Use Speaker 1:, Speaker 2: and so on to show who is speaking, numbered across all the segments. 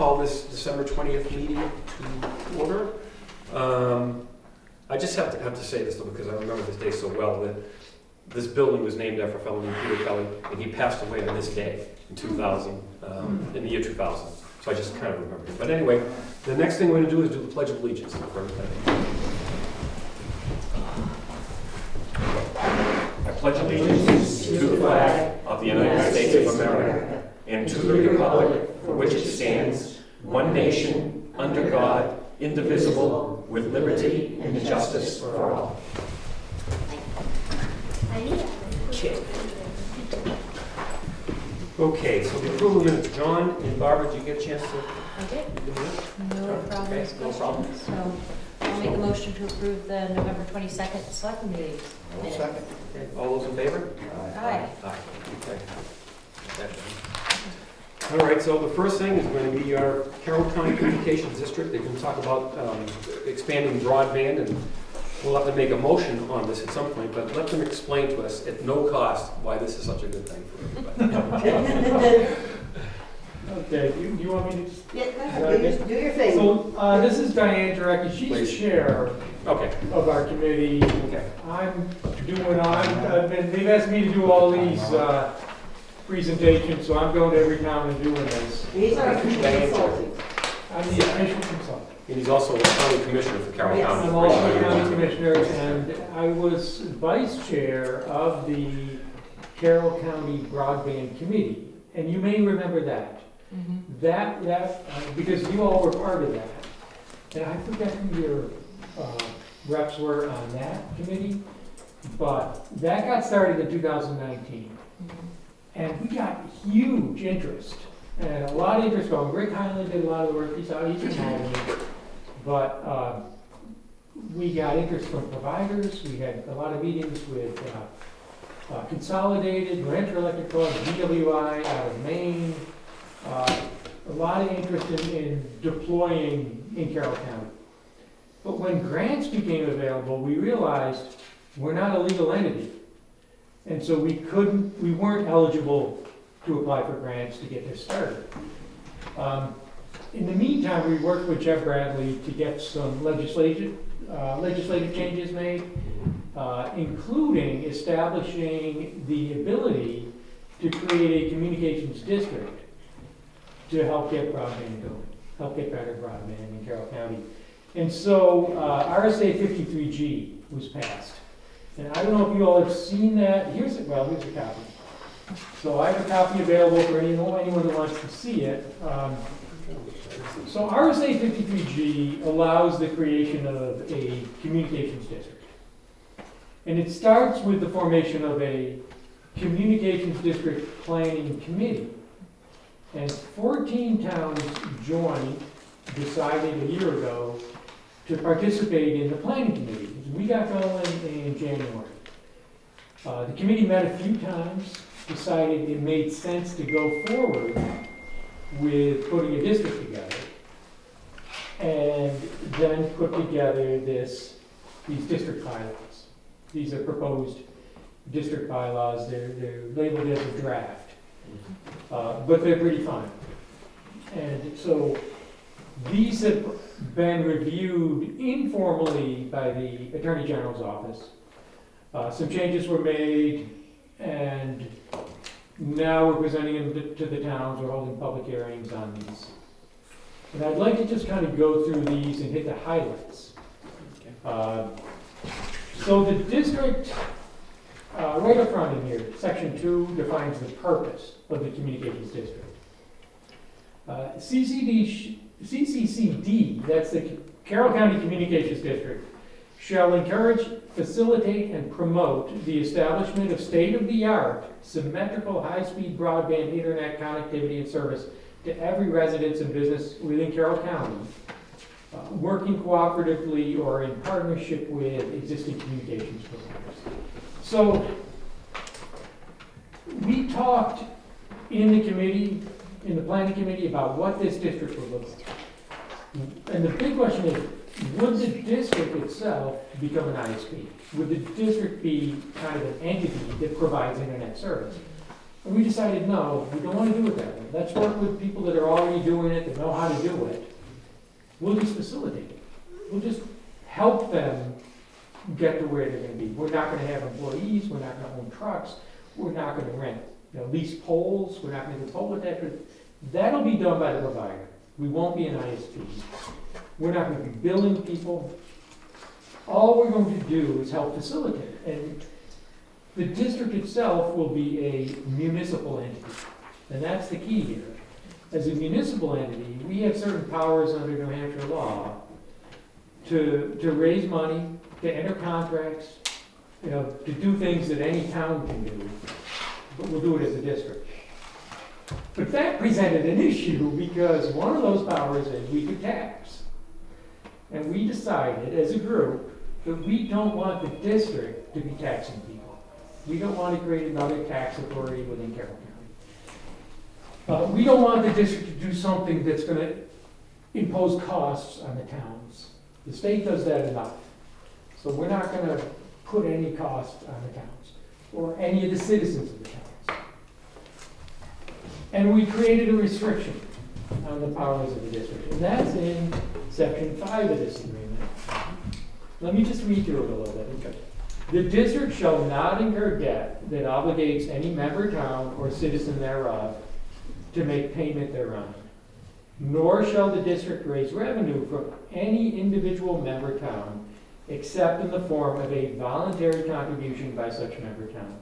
Speaker 1: Call this December 20th meeting to order. I just have to say this though, because I remember this day so well, that this building was named after a fellow named Peter Kelly, and he passed away on this day in 2000, in the year 2000. So I just kind of remember it. But anyway, the next thing we're going to do is do the Pledge of Allegiance for everybody. I pledge allegiance to the flag of the United States of America and to the republic for which it stands, one nation, under God, indivisible, with liberty and justice for all. Okay, so the approval minutes. John and Barbara, did you get a chance to?
Speaker 2: I did. No problem.
Speaker 1: Okay, no problem.
Speaker 2: So I'll make a motion to approve the November 22nd Selectmen meeting.
Speaker 3: I'll second.
Speaker 1: Okay, all those in favor?
Speaker 2: Aye.
Speaker 1: Aye. Okay. All right, so the first thing is going to be our Carroll County Communications District. They're going to talk about expanding broadband, and we'll have to make a motion on this at some point, but let them explain to us at no cost why this is such a good thing for everybody.
Speaker 4: Okay, you want me to just...
Speaker 3: Yeah, go ahead. Do your thing.
Speaker 4: So, this is Diane Jarecki, she's
Speaker 1: Please.
Speaker 4: chair
Speaker 1: Okay,
Speaker 4: of our committee.
Speaker 1: okay.
Speaker 4: They've asked me to do all these, presentations, so I'm going to every town and doing this.
Speaker 3: He's our official consultant.
Speaker 4: I'm the official consultant.
Speaker 1: And he's also a county commissioner for Carroll
Speaker 3: Yes.
Speaker 1: County.
Speaker 4: I'm also the county commissioner, and I was vice chair of the Carroll County Broadband Committee. And you may remember that. Because you all were part of that. And I forget who your reps were on that committee, but that got started in 2019. And we got huge interest, and a lot of interest going. Rick Heinlein did a lot of the work, he's from Albany. But we got interest from providers, we had a lot of meetings with Consolidated, New Hampshire Electric Co-op, DWI out of Maine. A lot of interest in deploying in Carroll County. But when grants became available, we realized we're not a legal entity. And so we weren't eligible to apply for grants to get this started. In the meantime, we worked with Jeff Bradley to get some legislative changes made, including establishing the ability to create a communications district to help get broadband going, help get better broadband in Carroll County. And so RSA 53G was passed. And I don't know if you all have seen that. Here's a copy. So I have a copy available for anyone that wants to see it. So RSA 53G allows the creation of a communications district. And it starts with the formation of a communications district planning committee. And 14 towns decided a year ago to participate in the planning committee. We got going in January. The committee met a few times, decided it made sense to go forward with putting a district together, and then put together these district bylaws. These are proposed district bylaws. They're labeled as a draft, but they're pretty fine. And so these have been reviewed informally by the Attorney General's office. Some changes were made, and now we're presenting them to the towns. We're holding public hearings on these. And I'd like to just kind of go through these and hit the highlights. So the district, right up front in here, section 2 defines the purpose of the communications district. CCCD, that's the Carroll County Communications District, shall encourage, facilitate, and promote the establishment of state-of-the-art symmetrical high-speed broadband internet connectivity and service to every residence and business within Carroll County, working cooperatively or in partnership with existing communications providers. So we talked in the committee, in the planning committee, about what this district would look like. And the big question is, would the district itself become an ISP? Would the district be kind of an entity that provides internet service? And we decided, no, we don't want to do it that way. Let's work with people that are already doing it, that know how to do it. We'll just facilitate it. We'll just help them get to where they're gonna be. We're not gonna have employees, we're not gonna own trucks, we're not gonna rent, lease poles, we're not gonna do pole detectors. That'll be done by the provider. We won't be an ISP. We're not gonna be billing people. All we're going to do is help facilitate. And the district itself will be a municipal entity. And that's the key here. As a municipal entity, we have certain powers under New Hampshire law to raise money, to enter contracts, to do things that any town can do, but we'll do it as a district. But that presented an issue because one of those powers is we could tax. And we decided as a group that we don't want the district to be taxing people. We don't want to create another tax authority within Carroll County. We don't want the district to do something that's going to impose costs on the towns. The state does that enough. So we're not going to put any cost on the towns or any of the citizens of the towns. And we created a restriction on the powers of the district. And that's in section 5 of this agreement. Let me just read through it a little bit. Okay. The district shall not incur debt that obligates any member town or citizen thereof to make payment thereon. Nor shall the district raise revenue from any individual member town except in the form of a voluntary contribution by such member town.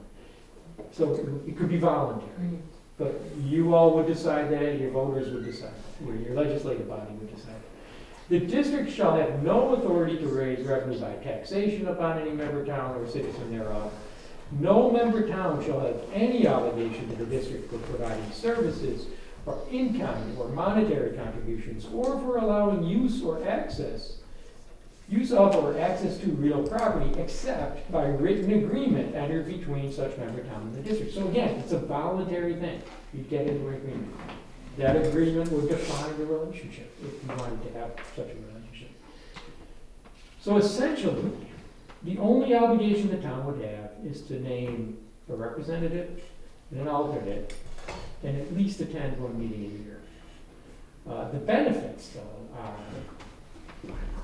Speaker 4: So it could be voluntary, but you all would decide that, your voters would decide that, or your legislative body would decide that. The district shall have no authority to raise revenue by taxation upon any member town or citizen thereof. No member town shall have any obligation to the district for providing services or in-kind or monetary contributions, or for allowing use of or access to real property, except by written agreement entered between such member town and the district. So again, it's a voluntary thing. You get into an agreement. That agreement would define the relationship if you wanted to have such a relationship. So essentially, the only obligation the town would have is to name a representative and an alternate, and at least attend one meeting a year. The benefits, though, are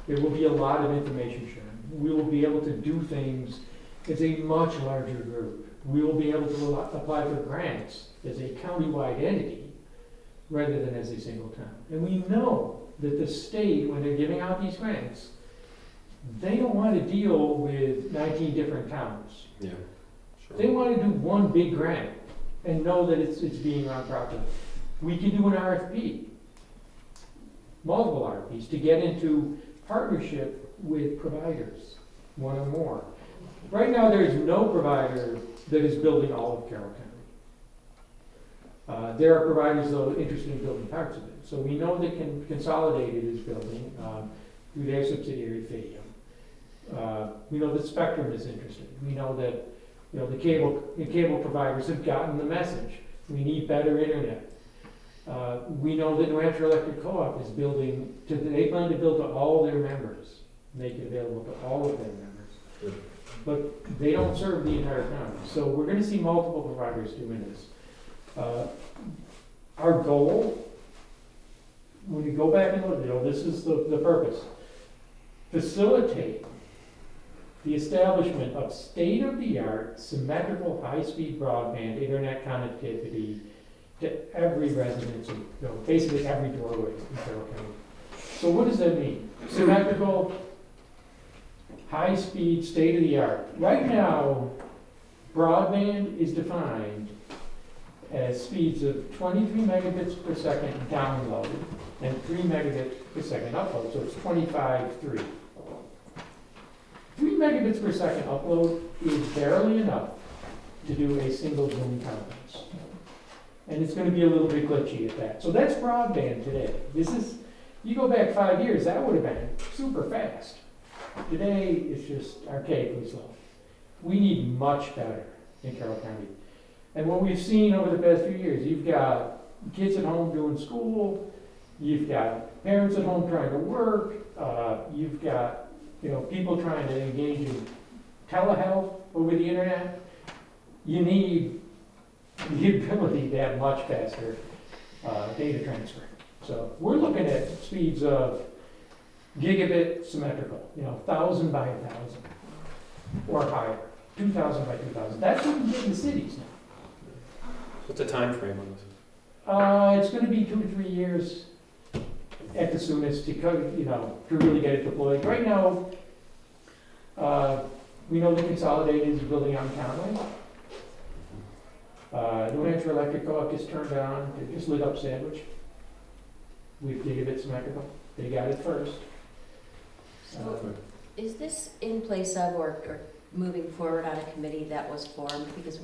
Speaker 4: there will be a lot of information sharing. We will be able to do things as a much larger group. We will be able to apply for grants as a countywide entity rather than as a single town. And we know that the state, when they're giving out these grants, they don't want to deal with 19 different towns.
Speaker 1: Yeah, sure.
Speaker 4: They want to do one big grant and know that it's being run properly. We can do an RFP, multiple RFPs, to get into partnership with providers, one or more. Right now, there is no provider that is building all of Carroll County. There are providers, though, interested in building parts of it. So we know that Consolidated is building through their subsidiary Fidium. We know that Spectrum is interested. We know that the cable providers have gotten the message. We need better internet. We know that New Hampshire Electric Co-op is building, they plan to build to all their members, make it available to all of their members.
Speaker 1: Good.
Speaker 4: But they don't serve the entire county. So we're going to see multiple providers doing this. Our goal, when you go back and look, this is the purpose. Facilitate the establishment of state-of-the-art, symmetrical, high-speed broadband internet connectivity to every residence, basically every doorway in Carroll County. So what does that mean? Symmetrical, high-speed, state-of-the-art. Right now, broadband is defined as speeds of 23 megabits per second download and 3 megabits per second upload, so it's 25.3. 3 megabits per second upload is barely enough to do a single Zoom conference. And it's going to be a little bit glitchy at that. So that's broadband today. You go back 5 years, that would have been super fast. Today, it's just archaically slow. We need much better in Carroll County. And what we've seen over the past few years, you've got kids at home doing school, you've got parents at home trying to work, you've got people trying to engage in telehealth over the internet. You need the ability to have much faster data transfer. So we're looking at speeds of gigabit symmetrical, 1,000 by 1,000 or higher, 2,000 by 2,000. That's what we get in the cities now.
Speaker 1: What's the time frame on this?
Speaker 4: It's going to be 2 to 3 years at the soonest to to really get it deployed. Right now, we know the Consolidated is building out in Conway. New Hampshire Electric Co-op just turned on, they just lit up Sandwich with gigabit symmetrical. They got it first.
Speaker 2: Is this in place of or moving forward on a committee that was formed? Because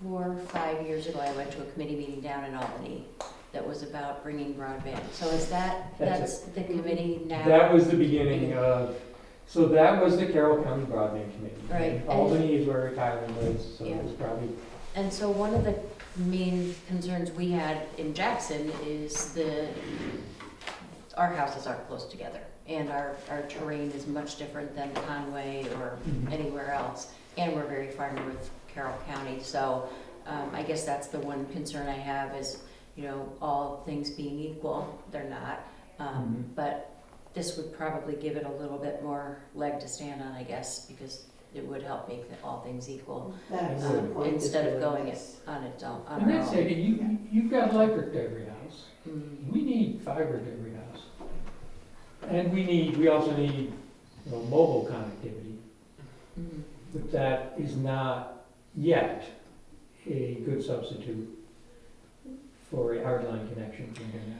Speaker 2: 4 or 5 years ago, I went to a committee meeting down in Albany that was about bringing broadband. So is that's the committee now?
Speaker 4: That was the beginning of, so that was the Carroll County Broadband Committee.
Speaker 2: Right.
Speaker 4: And Albany is where Kylan lives, so
Speaker 2: Yeah.
Speaker 4: it was probably,
Speaker 2: And so one of the main concerns we had in Jackson is our houses aren't close together. And our terrain is much different than Conway or anywhere else. And we're very far north Carroll County. So I guess that's the one concern I have is, all things being equal, they're not. But this would probably give it a little bit more leg to stand on, I guess, because it would help make all things equal.
Speaker 3: That's the point.
Speaker 2: Instead of
Speaker 3: doing
Speaker 2: going
Speaker 3: this.
Speaker 2: on its own, on
Speaker 4: and
Speaker 2: our
Speaker 4: that's
Speaker 2: own.
Speaker 4: it, you've got electric to every house.
Speaker 2: Mm.
Speaker 4: We need fiber to every house. And we also need, mobile connectivity.
Speaker 2: Mm.
Speaker 4: But that is not yet a good substitute for a hardline connection to internet.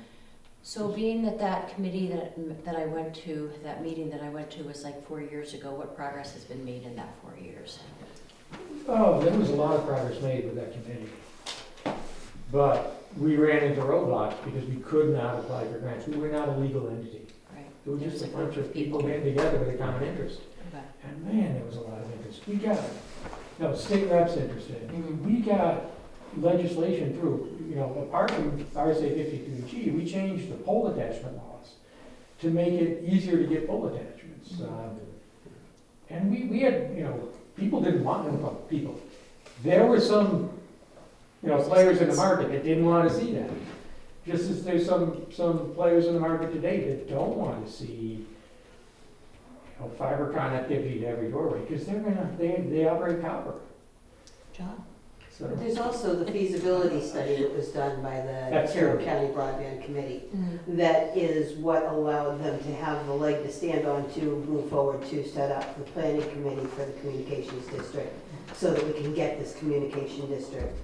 Speaker 2: So being that committee that I went to, that meeting that I went to was like 4 years ago, what progress has been made in that 4 years?
Speaker 4: Oh, there was a lot of progress made with that committee. But we ran into roadblocks because we could not apply for grants. We were not a legal entity.
Speaker 2: Right.
Speaker 4: It was
Speaker 2: There's
Speaker 4: just a
Speaker 2: a group
Speaker 4: bunch
Speaker 2: of
Speaker 4: of people
Speaker 2: people.
Speaker 4: getting together with a common interest.
Speaker 2: Okay.
Speaker 4: And man, there was a lot of interest. We got, state reps interested.
Speaker 2: Mhm.
Speaker 4: We got legislation through, apart from RSA 52G, we changed the pole attachment laws to make it easier to get pole attachments. And we had, people didn't want them, people. There were some, players in the market that didn't want to see that. Just as there's some players in the market today that don't want to see, fiber connectivity to every doorway, because they operate copper.
Speaker 2: John?
Speaker 4: So,
Speaker 3: But there's also the feasibility study that was done by the
Speaker 4: That's
Speaker 3: Carroll
Speaker 4: true.
Speaker 3: County Broadband Committee.
Speaker 2: Mm.
Speaker 3: That is what allowed them to have the leg to stand on to move forward to set up the planning committee for the communications district so that we can get this communication district.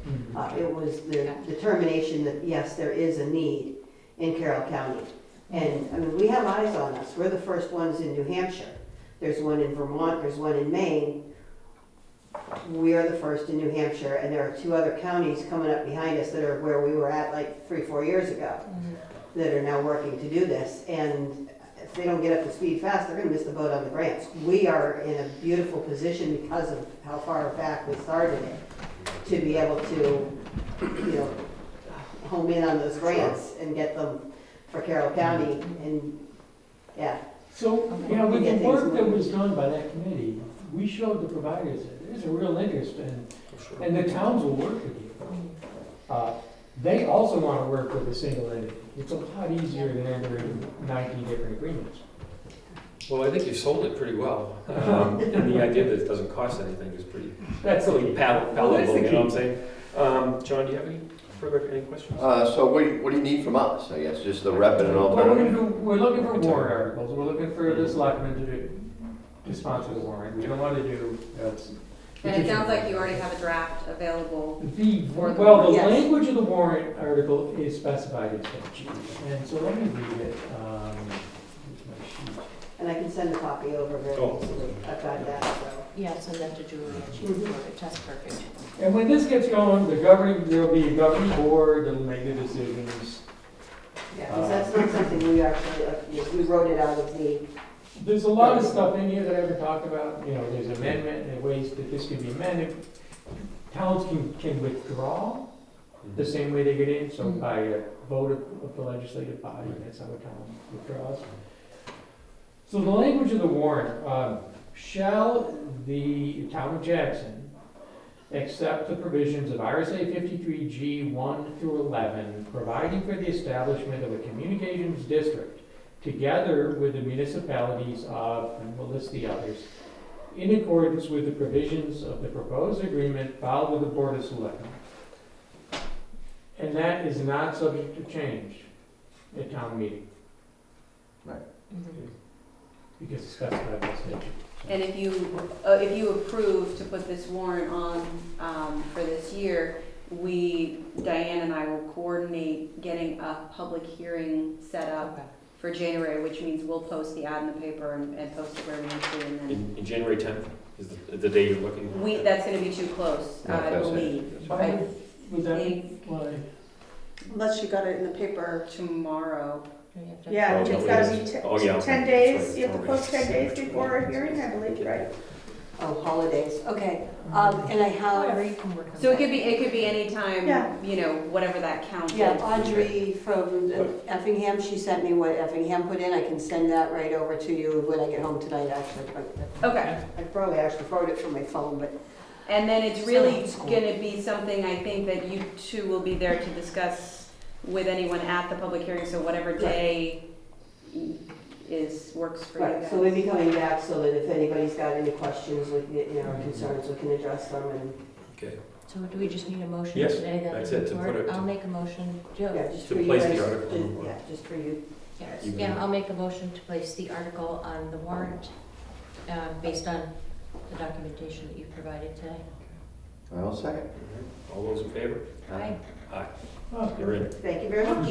Speaker 3: It was the determination that, yes, there is a need in Carroll County. And we have eyes on us. We're the first ones in New Hampshire. There's one in Vermont, there's one in Maine. We are the first in New Hampshire, and there are 2 other counties coming up behind us that are where we were at like 3-4 years ago that are now working to do this. And if they don't get up to speed fast, they're gonna miss the boat on the grants. We are in a beautiful position because of how far back we started it, to be able to, home in on those grants and get them for Carroll County, and, yeah.
Speaker 4: So, with the
Speaker 3: Get things
Speaker 4: work that
Speaker 3: moving.
Speaker 4: was done by that committee, we showed the providers that there's a real interest,
Speaker 1: Sure.
Speaker 4: and the towns will work with you. They also want to work with a single entity. It's a lot easier than entering 19 different agreements.
Speaker 1: Well, I think you sold it pretty well. And the idea that it doesn't cost anything is pretty
Speaker 4: That's
Speaker 1: really
Speaker 4: the
Speaker 1: palatable,
Speaker 4: the
Speaker 1: you know what I'm
Speaker 4: key.
Speaker 1: saying? John, do you have any questions?
Speaker 5: So what do you need from us? I guess just the rep and an
Speaker 4: Well,
Speaker 5: alternative?
Speaker 4: we're looking for warrant articles. We're looking for the selectmen to sponsor the warrant. We don't want to do,
Speaker 6: And it sounds like you already have a draft available.
Speaker 4: the
Speaker 3: Yes.
Speaker 4: language of the warrant article is specified in statute. And so let me read it. Here's my sheet.
Speaker 3: And I can send a copy over very
Speaker 1: Oh.
Speaker 3: easily. I've got that, so.
Speaker 2: Yeah, send that to Julie and she can forward it. That's perfect.
Speaker 4: And when this gets going, there'll be a governing board that'll make the decisions.
Speaker 3: Yeah, 'cause that's not something we actually, we wrote it out of the,
Speaker 4: There's a lot of stuff in here that I haven't talked about, there's amendment, and ways that this can be amended. Towns can withdraw the same way they get in, so by a vote of the legislative body, that's how a town withdraws. So the language of the warrant, shall the town of Jackson accept the provisions of RSA 53G 1 through 11, providing for the establishment of a communications district, together with the municipalities of, and we'll list the others, in accordance with the provisions of the proposed agreement filed with the Board of Selectmen. And that is not subject to change at town meeting,
Speaker 2: Mhm.
Speaker 4: because it's specified by statute.
Speaker 6: And if you approve to put this warrant on, for this year, Diane and I will coordinate getting a public hearing set up
Speaker 2: Okay.
Speaker 6: for January, which means we'll post the ad in the paper and post it where we need to, and then
Speaker 1: In January 10th is the day you're looking?
Speaker 6: that's gonna be too close, I
Speaker 5: That's it.
Speaker 6: believe.
Speaker 4: Why would that,
Speaker 6: think
Speaker 4: why?
Speaker 7: Unless you got it in the paper.
Speaker 6: tomorrow.
Speaker 2: Do we have to-
Speaker 7: Yeah,
Speaker 1: Oh,
Speaker 7: it's
Speaker 1: no,
Speaker 7: gotta
Speaker 1: it
Speaker 7: be
Speaker 1: is. Oh, yeah,
Speaker 7: 10
Speaker 1: okay,
Speaker 7: days,
Speaker 1: that's right.
Speaker 7: you have to post 10 days before a hearing, I believe, right?
Speaker 3: Oh, hollidays, okay. And I
Speaker 2: Whatever,
Speaker 3: have,
Speaker 2: you can work on
Speaker 6: So
Speaker 2: that.
Speaker 6: it could be any time,
Speaker 7: Yeah.
Speaker 6: whatever that count is.
Speaker 3: yeah, Audrey from Effingham, she sent me what Effingham put in. I can send that right over to you when I get home tonight, actually.
Speaker 6: Okay.
Speaker 3: I probably actually forwarded it from my phone, but
Speaker 6: And then it's really
Speaker 2: Sounds cool.
Speaker 6: gonna be something I think that you two will be there to discuss with anyone at the public hearing, so whatever day works for you
Speaker 3: right,
Speaker 6: guys.
Speaker 3: so we'll be coming back so that if anybody's got any questions with, or concerns, we can address them and,
Speaker 1: Okay.
Speaker 2: So do we just need a motion
Speaker 1: Yes,
Speaker 2: today that
Speaker 1: that's
Speaker 2: we
Speaker 1: it, to
Speaker 2: report?
Speaker 1: put it-
Speaker 2: I'll make a motion.
Speaker 3: yeah, just
Speaker 1: To
Speaker 3: for you
Speaker 1: place the
Speaker 3: guys.
Speaker 1: article on the warrant.
Speaker 3: Yeah, just for you.
Speaker 2: Yes.
Speaker 1: You
Speaker 2: Yeah,
Speaker 1: can-
Speaker 2: I'll make a motion to place the article on the warrant, based on the documentation that you provided today.
Speaker 5: I'll second.
Speaker 1: All those in favor?
Speaker 2: Aye.
Speaker 1: Aye.
Speaker 4: Oh,
Speaker 1: You're in.
Speaker 3: Thank you very much.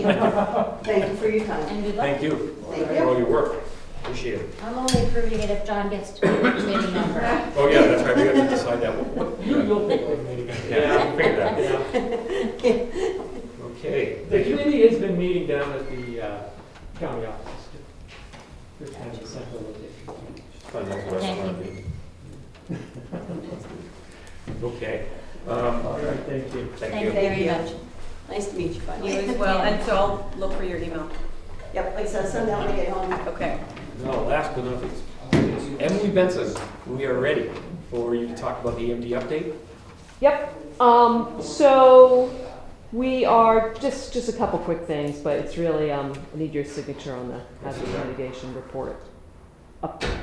Speaker 3: Thank you for your time.
Speaker 2: And good luck.
Speaker 1: Thank you
Speaker 3: Thank
Speaker 1: for
Speaker 3: you.
Speaker 1: all your work. Appreciate it.
Speaker 2: I'm only approving it if John gets to be the committee member.
Speaker 1: Oh, yeah, that's right, we have to decide that.
Speaker 4: You'll pick the meeting.
Speaker 1: Yeah, I figured that.
Speaker 4: Yeah.
Speaker 1: Okay,
Speaker 4: The
Speaker 1: thank you.
Speaker 4: committee has been meeting down at the county offices too. They're kind of the central location.
Speaker 1: Fine, that's the rest of our meeting. Okay.
Speaker 4: All right, thank you.
Speaker 1: Thank
Speaker 2: Thank
Speaker 1: you.
Speaker 2: you very
Speaker 3: you.
Speaker 2: much.
Speaker 3: Nice to meet you,
Speaker 6: You
Speaker 3: buddy.
Speaker 6: as well, and so I'll look for your email.
Speaker 3: Yep, like I said, send that when I get home.
Speaker 6: Okay.
Speaker 1: Now, last but not least, Emily Benson, we are ready for you to talk about the EMD update.
Speaker 8: Yep. So we are just a couple quick things, but it's really I need your signature on the hazard mitigation report update.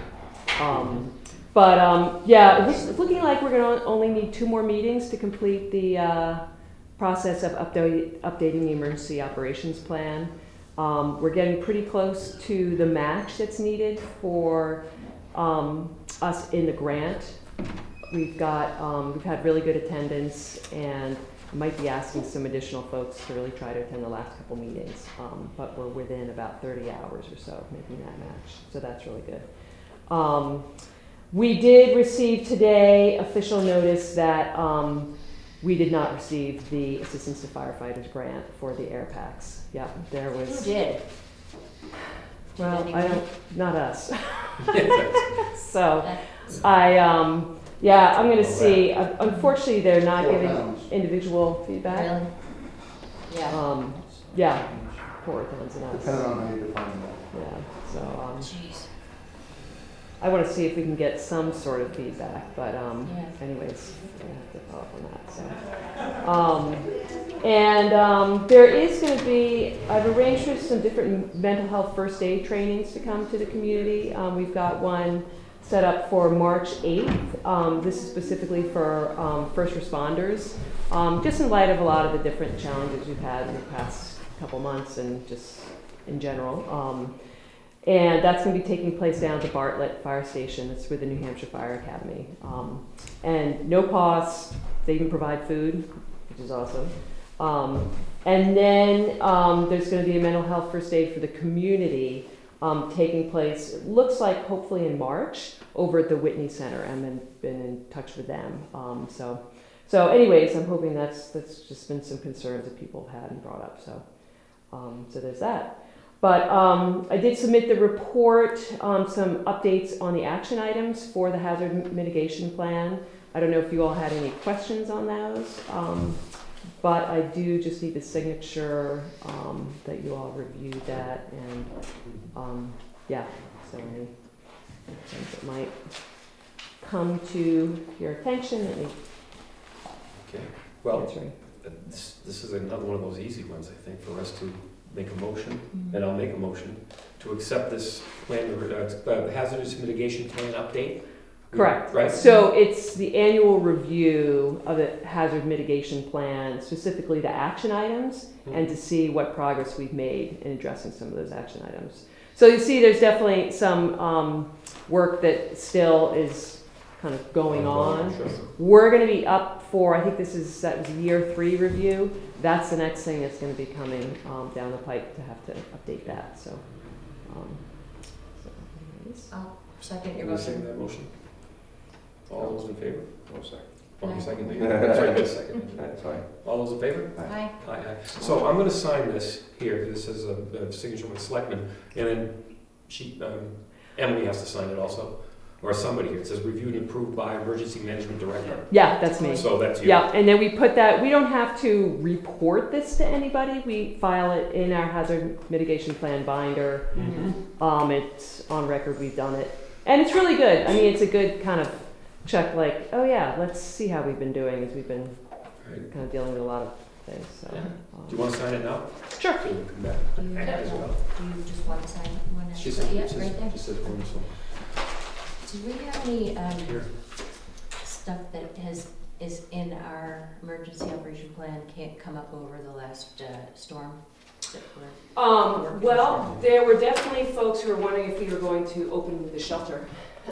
Speaker 8: Yeah, it's looking like we're going to only need 2 more meetings to complete the process of updating the emergency operations plan. We're getting pretty close to the match that's needed for us in the grant. We've had really good attendance, and might be asking some additional folks to really try to attend the last couple meetings. But we're within about 30 hours or so of making that match, so that's really good. We did receive today official notice that we did not receive the Assistance to Firefighters grant for the air packs. Yeah, there
Speaker 2: Who
Speaker 8: was.
Speaker 2: did?
Speaker 8: Well, I don't, not us.
Speaker 1: Yeah,
Speaker 8: So
Speaker 2: That's-
Speaker 8: I'm gonna see. Unfortunately, they're not giving individual feedback.
Speaker 2: Really? Yeah.
Speaker 8: Yeah, poor towns and us.
Speaker 9: Depending on how you define that.
Speaker 8: Yeah, so
Speaker 2: Jeez.
Speaker 8: I want to see if we can get some sort of feedback, but
Speaker 2: Yeah.
Speaker 8: anyways, I have to follow up on that. So, there is going to be. I've arranged for some different mental health first aid trainings to come to the community. We've got one set up for March 8th. This is specifically for first responders, just in light of a lot of the different challenges we've had in the past couple months and just in general. And that's going to be taking place down at the Bartlett Fire Station. It's with the New Hampshire Fire Academy. And no cost. They even provide food, which is awesome. And then there's going to be a mental health first aid for the community taking place, it looks like hopefully in March, over at the Whitney Center. I've been in touch with them. So anyways, I'm hoping that's just been some concerns that people have had and brought up. So there's that. But I did submit the report, some updates on the action items for the hazard mitigation plan. I don't know if you all had any questions on those, but I do just need the signature that you all reviewed that, and so any things that might come to your attention. Let me
Speaker 1: Okay, well,
Speaker 8: That's right.
Speaker 1: this is another one of those easy ones, I think, for us to make a motion,
Speaker 2: Mm-hmm.
Speaker 1: and I'll make a motion to accept this plan, hazardous mitigation plan update.
Speaker 8: Correct.
Speaker 1: Right?
Speaker 8: So it's the annual review of the hazard mitigation plan, specifically the action items, and to see what progress we've made in addressing some of those action items. So you see there's definitely some work that still is kind of going on.
Speaker 1: Sure.
Speaker 8: We're going to be up for, I think that was year 3 review. That's the next thing that's going to be coming down the pipe to have to update that. So anyways.
Speaker 2: I'll second your
Speaker 1: Can you second
Speaker 2: motion.
Speaker 1: that motion? All those in favor?
Speaker 5: No second.
Speaker 1: Oh, you second it?
Speaker 5: Aye.
Speaker 1: Sorry, good second.
Speaker 5: That's fine.
Speaker 1: All those in favor?
Speaker 2: Aye.
Speaker 1: Aye, aye. So I'm gonna sign this here, this is a signature with Selectmen, and then Emily has to sign it also, or somebody here. It says reviewed and approved by Emergency Management Director.
Speaker 8: Yeah, that's me.
Speaker 1: So that's you.
Speaker 8: Yeah, and then we put that, we don't have to report this to anybody. We file it in our hazard mitigation plan binder.
Speaker 1: Mhm.
Speaker 8: It's on record, we've done it. And it's really good. I mean, it's a good kind of check, like, oh yeah, let's see how we've been doing, as we've been
Speaker 1: Right.
Speaker 8: kind of dealing with a lot of things, so.
Speaker 1: Yeah. Do you wanna sign it now?
Speaker 8: Sure.
Speaker 1: So we'll come back.
Speaker 2: Do you,
Speaker 1: As well.
Speaker 2: do you just want to sign one?
Speaker 1: She said,
Speaker 2: Yeah,
Speaker 1: it says,
Speaker 2: right there.
Speaker 1: she says one, so
Speaker 2: Do we have any
Speaker 1: here.
Speaker 2: stuff that is in our emergency operation plan can't come up over the last storm? that we're-
Speaker 8: Well, there were definitely folks who were wondering if we were going to open the shelter.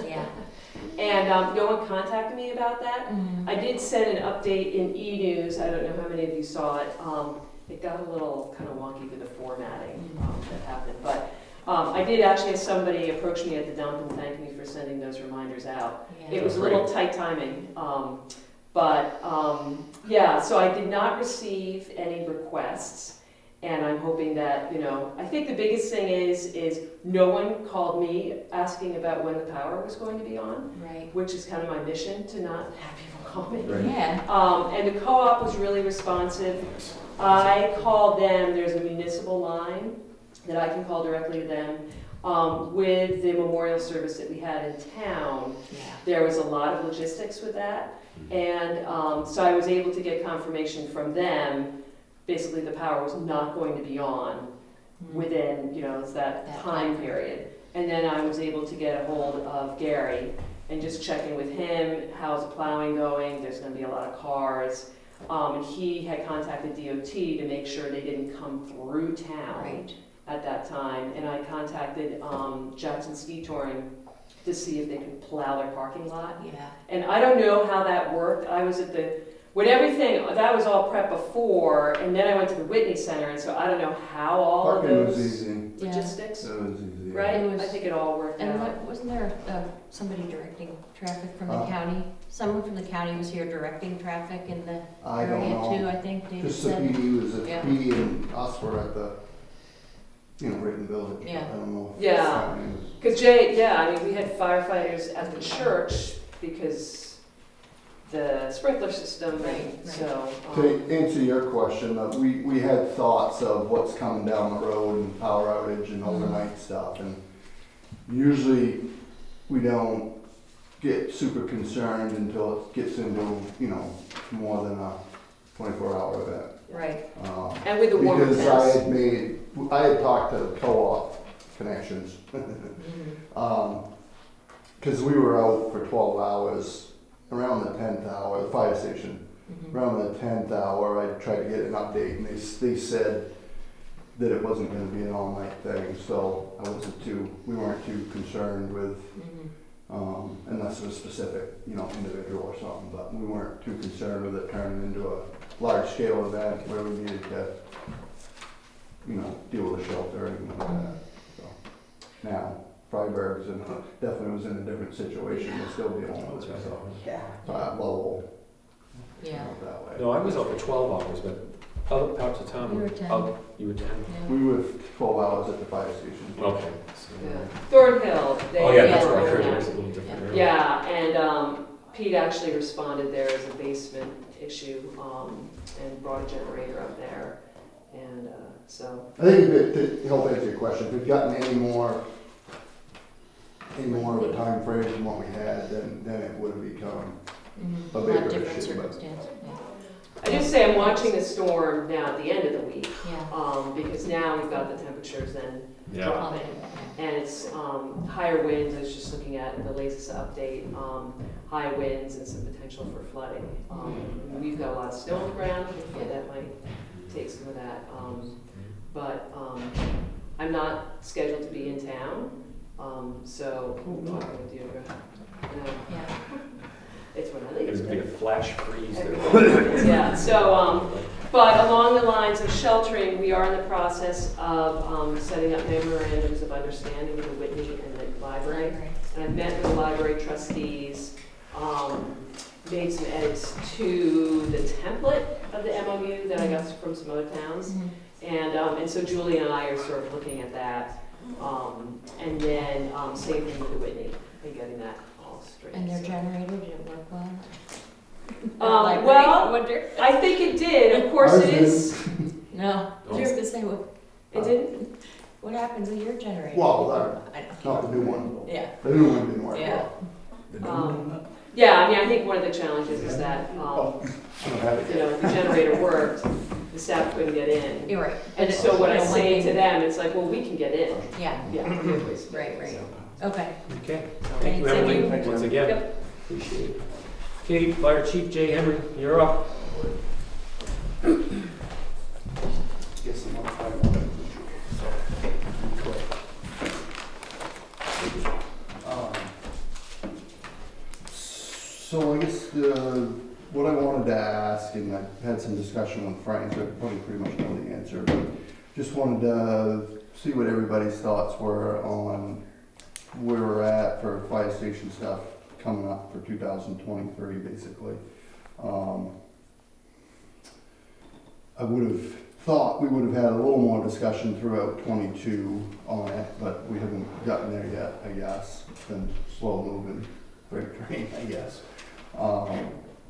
Speaker 2: Yeah.
Speaker 8: And no one contacted me about that. I did send an update in e-news. I don't know how many of you saw it. It got a little kind of wonky with the formatting that happened. But I did actually have somebody approach me at the dump and thank me for sending those reminders out.
Speaker 2: Yeah.
Speaker 8: It was a little tight timing. Yeah, so I did not receive any requests. And I'm hoping that, I think the biggest thing is no one called me asking about when the power was going to be on,
Speaker 2: Right.
Speaker 8: which is kind of my mission, to not have people call me.
Speaker 1: Right.
Speaker 2: Yeah.
Speaker 8: And the co-op was really responsive. I called them, there's a municipal line that I can call directly to them. With the memorial service that we had in town,
Speaker 2: Yeah.
Speaker 8: there was a lot of logistics with that. And so I was able to get confirmation from them. Basically, the power was not going to be on within, it's that
Speaker 2: That
Speaker 8: time
Speaker 2: time.
Speaker 8: period. And then I was able to get a hold of Gary and just checking with him, how's the plowing going, there's gonna be a lot of cars. And he had contacted DOT to make sure they didn't come through town
Speaker 2: Right.
Speaker 8: at that time. And I contacted Jackson Ski Touring to see if they could plow their parking lot.
Speaker 2: Yeah.
Speaker 8: And I don't know how that worked. I was when everything, that was all prepped before, and then I went to the Whitney Center, and so I don't know how all of
Speaker 9: Parking was
Speaker 8: those
Speaker 9: easy.
Speaker 8: logistics,
Speaker 9: It was easy.
Speaker 8: right?
Speaker 2: It was-
Speaker 8: I think it all worked
Speaker 2: And
Speaker 8: out.
Speaker 2: wasn't there somebody directing traffic from the
Speaker 9: Uh,
Speaker 2: county? Someone from the county was here directing traffic in the
Speaker 9: I don't
Speaker 2: area too,
Speaker 9: know.
Speaker 2: I think David
Speaker 9: Just the
Speaker 2: said.
Speaker 9: PD was, the
Speaker 2: Yeah.
Speaker 9: PD and us were at the, right in the village.
Speaker 2: Yeah.
Speaker 9: I don't know. if
Speaker 8: Yeah.
Speaker 9: that was-
Speaker 8: Because we had firefighters at the church because the sprinkler system,
Speaker 2: Right,
Speaker 8: and
Speaker 2: right.
Speaker 8: so.
Speaker 9: To answer your question, we had thoughts of what's coming down the road and power outage and overnight stuff, and usually we don't get super concerned until it gets into, more than a 24-hour event.
Speaker 8: Right.
Speaker 9: Um,
Speaker 8: And with the warmer
Speaker 9: Because
Speaker 8: temps.
Speaker 9: I had talked to co-op connections,
Speaker 8: Mhm.
Speaker 9: because we were out for 12 hours, around the 10th hour, the fire station,
Speaker 2: Mhm.
Speaker 9: around the 10th hour, I tried to get an update, and they said that it wasn't gonna be an all-night thing, so we weren't too concerned with,
Speaker 2: Mhm.
Speaker 9: unless it was specific, individual or something, but we weren't too concerned with it turning into a large-scale event where we needed to, deal with a shelter or anything like that, so. Now, Freiburg's definitely was in a different situation, they're still dealing with it, so.
Speaker 7: Yeah.
Speaker 9: Level,
Speaker 2: Yeah.
Speaker 9: that way.
Speaker 1: No, I was out for 12 hours, but other parts of town.
Speaker 2: You were 10.
Speaker 1: Oh, you were 10?
Speaker 2: Yeah.
Speaker 9: We were 12 hours at the fire station.
Speaker 1: Okay. So-
Speaker 8: Yeah. Thornhill.
Speaker 1: Oh, yeah, that's
Speaker 2: Yeah.
Speaker 1: right, I heard
Speaker 8: Yeah.
Speaker 1: it was a little different. earlier.
Speaker 8: Yeah, and Pete actually responded there as a basement issue, and brought a generator up there, and so.
Speaker 9: I think to help answer your question, if we've gotten any more of a time frame than what we had, then it would have become
Speaker 2: Mhm.
Speaker 9: a
Speaker 2: Lot
Speaker 9: bigger
Speaker 2: different
Speaker 9: issue, but-
Speaker 2: circumstance, yeah.
Speaker 8: I just say I'm watching the storm now at the end of the week,
Speaker 2: Yeah.
Speaker 8: because now we've got the temperatures then
Speaker 1: Yeah.
Speaker 8: dropping. And it's higher winds, I was just looking at the latest update, high winds and some potential for flooding. We've got a lot of snow on the ground, hopefully that might take some of that. But I'm not scheduled to be in town, so I'm talking with Deirdre.
Speaker 2: Yeah.
Speaker 8: It's when I leave.
Speaker 1: There's gonna be a flash freeze there.
Speaker 8: Yeah, so, but along the lines of sheltering, we are in the process of setting up memorandums of understanding with the Whitney and the library. And I've met with the library trustees, made some edits to the template of the MOU that I got from some other towns. And so Julie and I are sort of looking at that. And then same thing with the Whitney and getting that all straight.
Speaker 2: And their
Speaker 8: So-
Speaker 2: generator, did it work well?
Speaker 8: well,
Speaker 2: Wonder?
Speaker 8: I think it did. Of course,
Speaker 9: Ours
Speaker 8: it
Speaker 9: did.
Speaker 8: is.
Speaker 2: No, I was gonna say,
Speaker 8: It didn't.
Speaker 2: what happened with your generator?
Speaker 9: Well,
Speaker 2: I know.
Speaker 9: Not the new one.
Speaker 2: Yeah,
Speaker 9: The new one didn't work
Speaker 2: yeah.
Speaker 9: well.
Speaker 8: Yeah, I mean, I think one of the challenges is that,
Speaker 9: Oh, I don't have it
Speaker 8: you
Speaker 9: yet.
Speaker 8: know, the generator worked, the staff couldn't get in.
Speaker 2: You're right.
Speaker 8: And so what I
Speaker 2: You know, one
Speaker 8: say to
Speaker 2: thing-
Speaker 8: them, it's like, well, we can get in.
Speaker 2: Yeah,
Speaker 8: Yeah, please.
Speaker 2: right, right.
Speaker 8: So,
Speaker 2: Okay.
Speaker 1: Okay,
Speaker 2: Thank
Speaker 1: thank you,
Speaker 2: you.
Speaker 1: Emily,
Speaker 9: Thank you.
Speaker 1: once again.
Speaker 8: Yep.
Speaker 1: Appreciate it. Okay, Fire Chief Jay Henry, you're up.
Speaker 9: Guess I'm on time. So I guess what I wanted to ask, and I had some discussion with Frank, so I probably pretty much know the answer, but just wanted to see what everybody's thoughts were on where we're at for fire station stuff coming up for 2023, basically. I would have thought we would have had a little more discussion throughout 22 on it, but we haven't gotten there yet, I guess. It's been slow moving, freight train, I guess.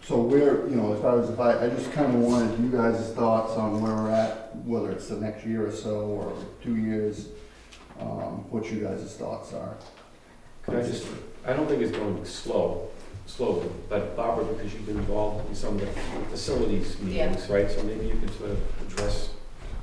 Speaker 9: So we're, you know, as far as I just kind of wanted you guys' thoughts on where we're at, whether it's the next year or so, or 2 years, what you guys' thoughts are.
Speaker 1: I don't think it's going slowly, but Barbara, because you've been involved in some of the facilities meetings, right? So maybe you could sort of address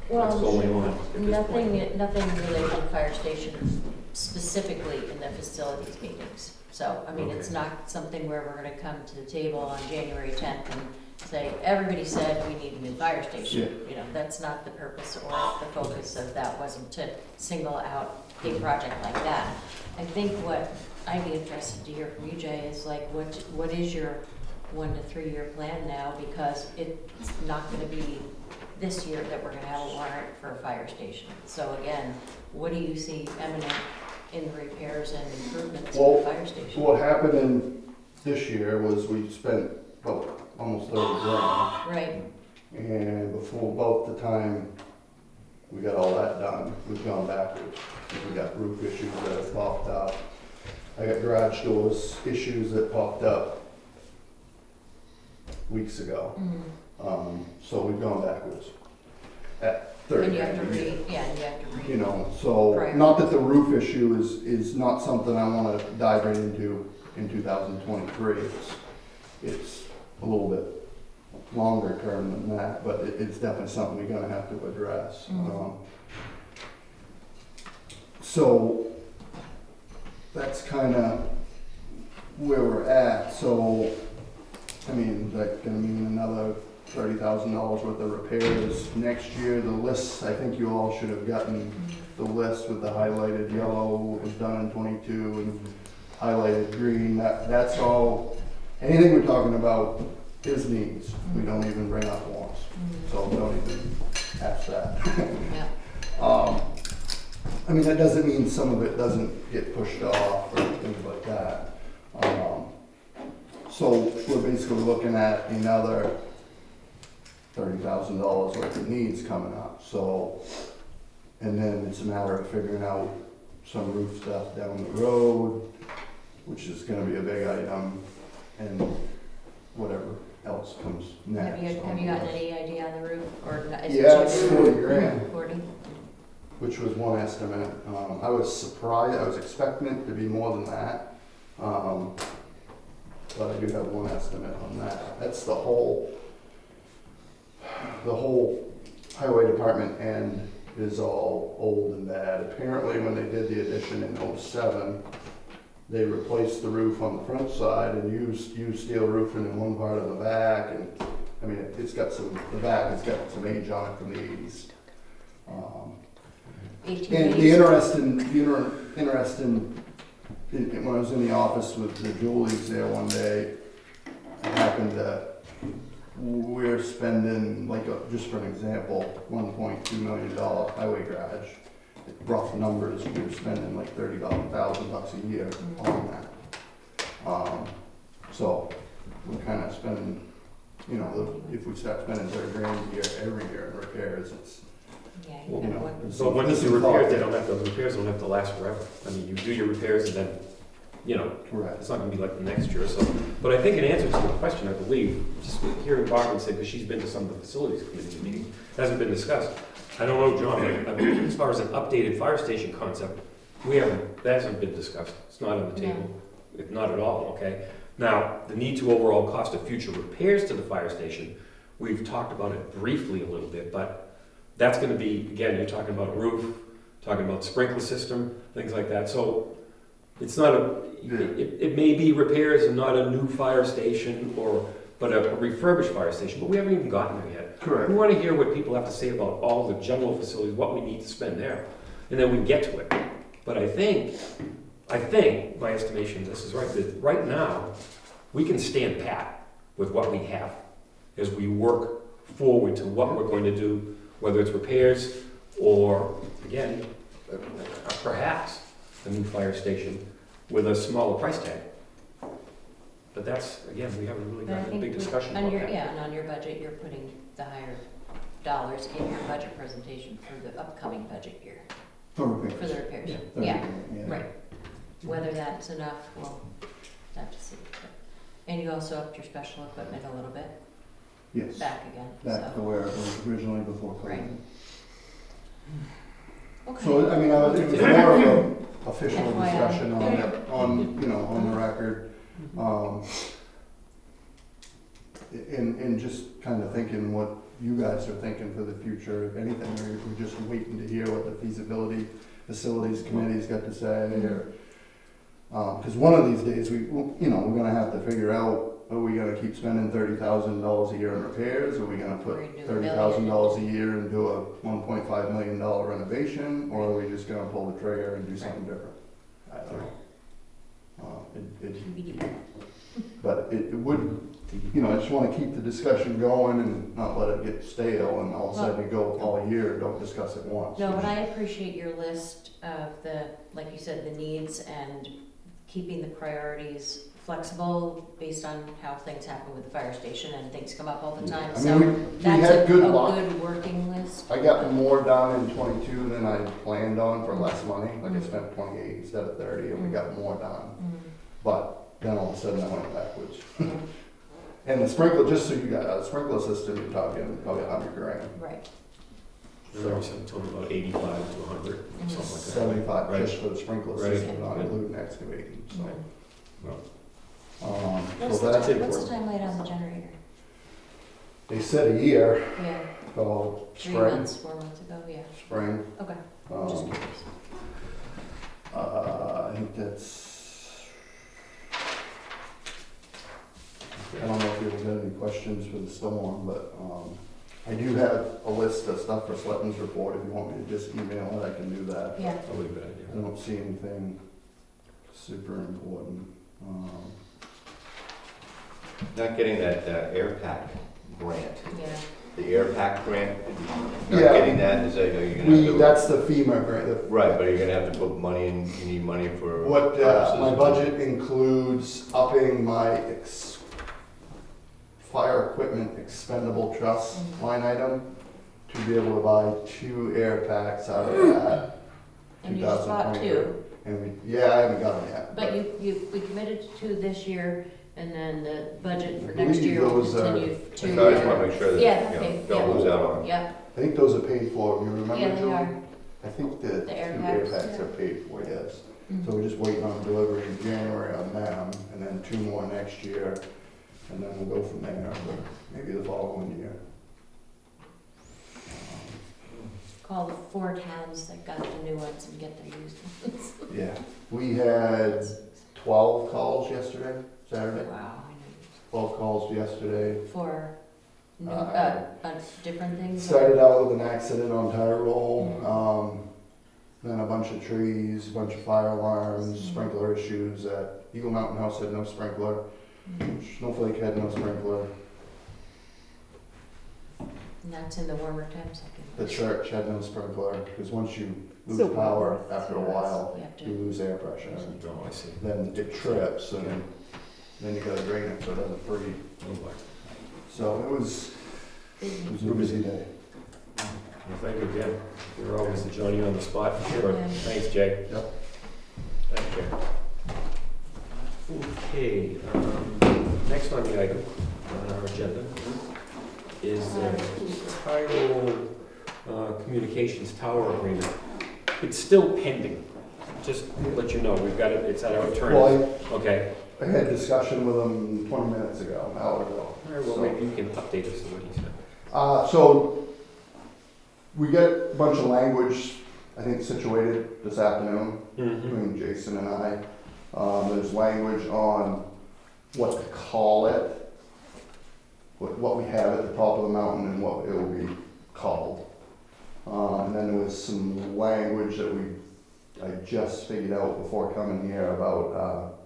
Speaker 1: what's going on at this point.
Speaker 2: Nothing related to the fire station specifically in the facilities meetings. So, I mean, it's
Speaker 1: Okay.
Speaker 2: not something where we're gonna come to the table on January 10th and say, everybody said we need a new fire station. You know, that's not the purpose or the focus of that, wasn't to single out a project like that. I think what I'd be interested to hear from you, Jay, is like, what is your 1 to 3 year plan now? Because it's not gonna be this year that we're gonna have a warrant for a fire station. So again, what do you see imminent in repairs and improvements for the fire station?
Speaker 9: What happened in this year was we spent about almost 30 grand.
Speaker 2: Right,
Speaker 9: And before, about the time we got all that done, we've gone backwards. We got roof issues that have popped up. I got garage doors issues that popped up weeks ago. So we've gone backwards at 30
Speaker 2: and you have to
Speaker 9: grand a year.
Speaker 2: and you have to
Speaker 9: You know, so,
Speaker 2: Right.
Speaker 9: not that the roof issue is not something I wanna dive right into in 2023. It's a little bit longer term than that, but it's definitely something we're gonna have to address. So, that's kinda where we're at, so, I mean, that's gonna mean another $30,000 worth of repairs next year. The list, I think you all should have gotten the list with the highlighted yellow, was done in 22, and highlighted green. That's all, anything we're talking about is needs. We don't even bring up wants, so don't even ask that.
Speaker 2: Yeah.
Speaker 9: I mean, that doesn't mean some of it doesn't get pushed off or things like that. So we're basically looking at another $30,000 worth of needs coming up, so, and then it's a matter of figuring out some roof stuff down the road, which is gonna be a big item, and whatever else comes next.
Speaker 2: Have you gotten any idea on the roof, or not? Is it
Speaker 9: Yeah, it's
Speaker 2: just
Speaker 9: 40 grand,
Speaker 2: 40?
Speaker 9: which was one estimate. I was surprised, I was expecting it to be more than that. But I do have one estimate on that. That's the whole the whole highway department end is all old and bad. Apparently, when they did the addition in '07, they replaced the roof on the front side and used steel roofing in one part of the back, and, I mean, the back has got some age on it from the '80s. And the interesting, when I was in the office with the Julies there one day, it happened that we're spending, just for an example, $1.2 million highway garage. Rough numbers, we're spending like $30,000 a year on that. So we're kind of spending, if we start spending $30,000 a year every year in repairs, it's,
Speaker 2: Yeah,
Speaker 1: Well,
Speaker 2: you
Speaker 9: you
Speaker 2: know,
Speaker 9: know,
Speaker 2: what-
Speaker 1: So when you do repairs, the repairs don't have to last forever. I mean, you do your repairs and then,
Speaker 9: correct.
Speaker 1: it's not gonna be like the next year or so. But I think in answer to the question, I believe, just hearing Barbara say, because she's been to some of the facilities committee meetings, hasn't been discussed. I don't know, John, but I mean, as far as an updated fire station concept, that hasn't been discussed. It's not on the table. Not at all, okay? Now, the need to overall cost of future repairs to the fire station, we've talked about it briefly a little bit, but that's gonna be, again, you're talking about roof, talking about sprinkler system, things like that. So it's not it may be repairs and not a new fire station but a refurbished fire station, but we haven't even gotten there yet.
Speaker 9: Correct.
Speaker 1: We wanna hear what people have to say about all the general facilities, what we need to spend there, and then we can get to it. But I think, my estimation, this is right, that right now, we can stand pat with what we have as we work forward to what we're going to do, whether it's repairs or, again, perhaps a new fire station with a smaller price tag. But that's, again, we haven't really
Speaker 2: But I
Speaker 1: had a
Speaker 2: think
Speaker 1: big discussion
Speaker 2: on
Speaker 1: about
Speaker 2: your,
Speaker 1: that.
Speaker 2: yeah, and on your budget, you're putting the higher dollars in your budget presentation for the upcoming budget year,
Speaker 9: For repairs.
Speaker 2: for the repairs.
Speaker 1: Yeah.
Speaker 2: Yeah,
Speaker 9: Yeah.
Speaker 2: right. Whether that's enough, we'll have to see. And you also upped your special equipment a little bit,
Speaker 9: Yes,
Speaker 2: back again,
Speaker 9: back to
Speaker 2: so.
Speaker 9: where it was originally before COVID.
Speaker 2: Right. Okay.
Speaker 9: So, I mean, it was more of an official
Speaker 2: FYI.
Speaker 9: discussion on the record. And just kind of thinking what you guys are thinking for the future, if anything, we're just waiting to hear what the feasibility facilities committee's got to say, or, because one of these days, we're gonna have to figure out, are we gonna keep spending $30,000 a year on repairs? Are we gonna put
Speaker 2: Or do a
Speaker 9: $30,000 a year and do a $1.5 million renovation? Or are we just gonna pull the trigger and do something different? I don't know. But it would, I just wanna keep the discussion going and not let it get stale and all of a sudden you go all year, don't discuss it once.
Speaker 2: No, but I appreciate your list of like you said, the needs and keeping the priorities flexible based on how things happen with the fire station and things come up all the time.
Speaker 9: I
Speaker 2: So
Speaker 9: mean, we
Speaker 2: that's
Speaker 9: had
Speaker 2: a
Speaker 9: good luck.
Speaker 2: good working list.
Speaker 9: I got more done in '22 than I planned on for less money. Like I spent 28 instead of 30 and we got more done. But then all of a sudden I went backwards. And the sprinkler, just so you got a sprinkler system, you're talking probably $100,000.
Speaker 2: Right.
Speaker 1: Remember, something told me about 85 to 100, something like that.
Speaker 9: 75
Speaker 1: Right.
Speaker 9: just for the sprinkler
Speaker 1: Right.
Speaker 9: system, not including excavating, so.
Speaker 2: What's
Speaker 9: So
Speaker 2: the
Speaker 9: that's
Speaker 2: time,
Speaker 9: it
Speaker 2: what's
Speaker 9: for
Speaker 2: the timeline on the generator?
Speaker 9: They said a year,
Speaker 2: Yeah,
Speaker 9: so
Speaker 2: 3
Speaker 9: spring,
Speaker 2: months, 4 months ago, yeah.
Speaker 9: spring.
Speaker 2: Okay, I'm just
Speaker 9: Um,
Speaker 2: curious.
Speaker 9: I think that's, I don't know if you've got any questions for the storm, but, I do have a list of stuff for Selectmen's report. If you want me to just email it, I can do that.
Speaker 2: Yeah,
Speaker 1: Probably a good idea.
Speaker 9: I don't see anything super important.
Speaker 5: Not getting that air pack grant.
Speaker 2: yeah.
Speaker 5: The air pack grant, not
Speaker 9: Yeah.
Speaker 5: getting that, is that, are you gonna have to?
Speaker 9: That's the FEMA grant.
Speaker 5: Right, but you're gonna have to put money in, you need money for.
Speaker 9: What,
Speaker 5: purposes
Speaker 9: my
Speaker 5: of-
Speaker 9: budget includes upping my fire equipment expendable trust line item to be able to buy 2 air packs out of that.
Speaker 2: And you just bought 2,
Speaker 9: And I haven't got them yet.
Speaker 2: but we committed to 2 this year, and then the budget for
Speaker 9: I
Speaker 2: next
Speaker 9: believe
Speaker 2: year will
Speaker 9: those are-
Speaker 2: continue
Speaker 5: So
Speaker 2: to.
Speaker 5: I just wanna make sure that,
Speaker 2: Yeah,
Speaker 5: you
Speaker 2: okay,
Speaker 5: know, don't lose out on.
Speaker 2: Yeah,
Speaker 9: I think those are paid for, you remember,
Speaker 2: yeah, they
Speaker 9: Julie?
Speaker 2: are.
Speaker 9: I think the 2
Speaker 2: The air
Speaker 9: air
Speaker 2: packs,
Speaker 9: packs are paid for, yes.
Speaker 2: Mhm.
Speaker 9: So we're just waiting on delivery in January on them, and then 2 more next year, and then we'll go from there, but maybe the following year.
Speaker 2: call the 4 towns that got the new ones and get the used ones.
Speaker 9: Yeah, we had 12 calls yesterday, Saturday.
Speaker 2: Wow,
Speaker 9: 12 calls yesterday.
Speaker 2: for new,
Speaker 9: Uh,
Speaker 2: different things?
Speaker 9: Started out with an accident on tire roll, then a bunch of trees, a bunch of fire alarms, sprinkler issues. Eagle Mountain House had no sprinkler. Snowflake had no sprinkler.
Speaker 2: And that's in the warmer temps, I can.
Speaker 9: The church had no sprinkler, because once you lose
Speaker 8: So-
Speaker 9: power after a while,
Speaker 2: You have to.
Speaker 9: you lose air pressure.
Speaker 1: Oh, I see.
Speaker 9: Then it trips, and then you gotta drain it so it doesn't freeze.
Speaker 1: Oh, boy.
Speaker 9: So it was a busy day.
Speaker 1: Well, thank you again. You're always the Johnny on the spot, for sure.
Speaker 2: Yeah.
Speaker 1: Thanks, Jay.
Speaker 9: Yep.
Speaker 1: Thank you. Okay, next on the item on our agenda is the Communications Tower Agreement. It's still pending. Just to let you know, we've got it, it's at our attorney.
Speaker 9: Well,
Speaker 1: Okay.
Speaker 9: I had a discussion with him 20 minutes ago, an hour ago.
Speaker 1: All right, well, maybe you can update us on what he said.
Speaker 9: So we get a bunch of language, I think, situated this afternoon between Jason and I. There's language on what to call it, what we have at the top of the mountain and what it will be called. And then there was some language that I just figured out before coming here about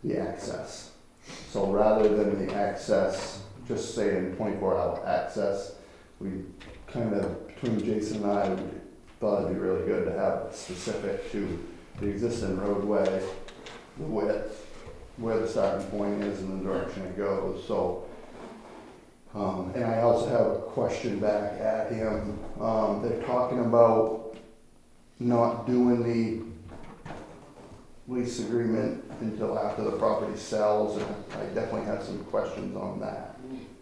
Speaker 9: the access. So rather than the access, just saying 24-hour access, we kind of, between Jason and I, we thought it'd be really good to have it specific to the existing roadway, the width, where the starting point is and the direction it goes. So, and I also have a question back at him. They're talking about not doing the lease agreement until after the property sells, and I definitely have some questions on that.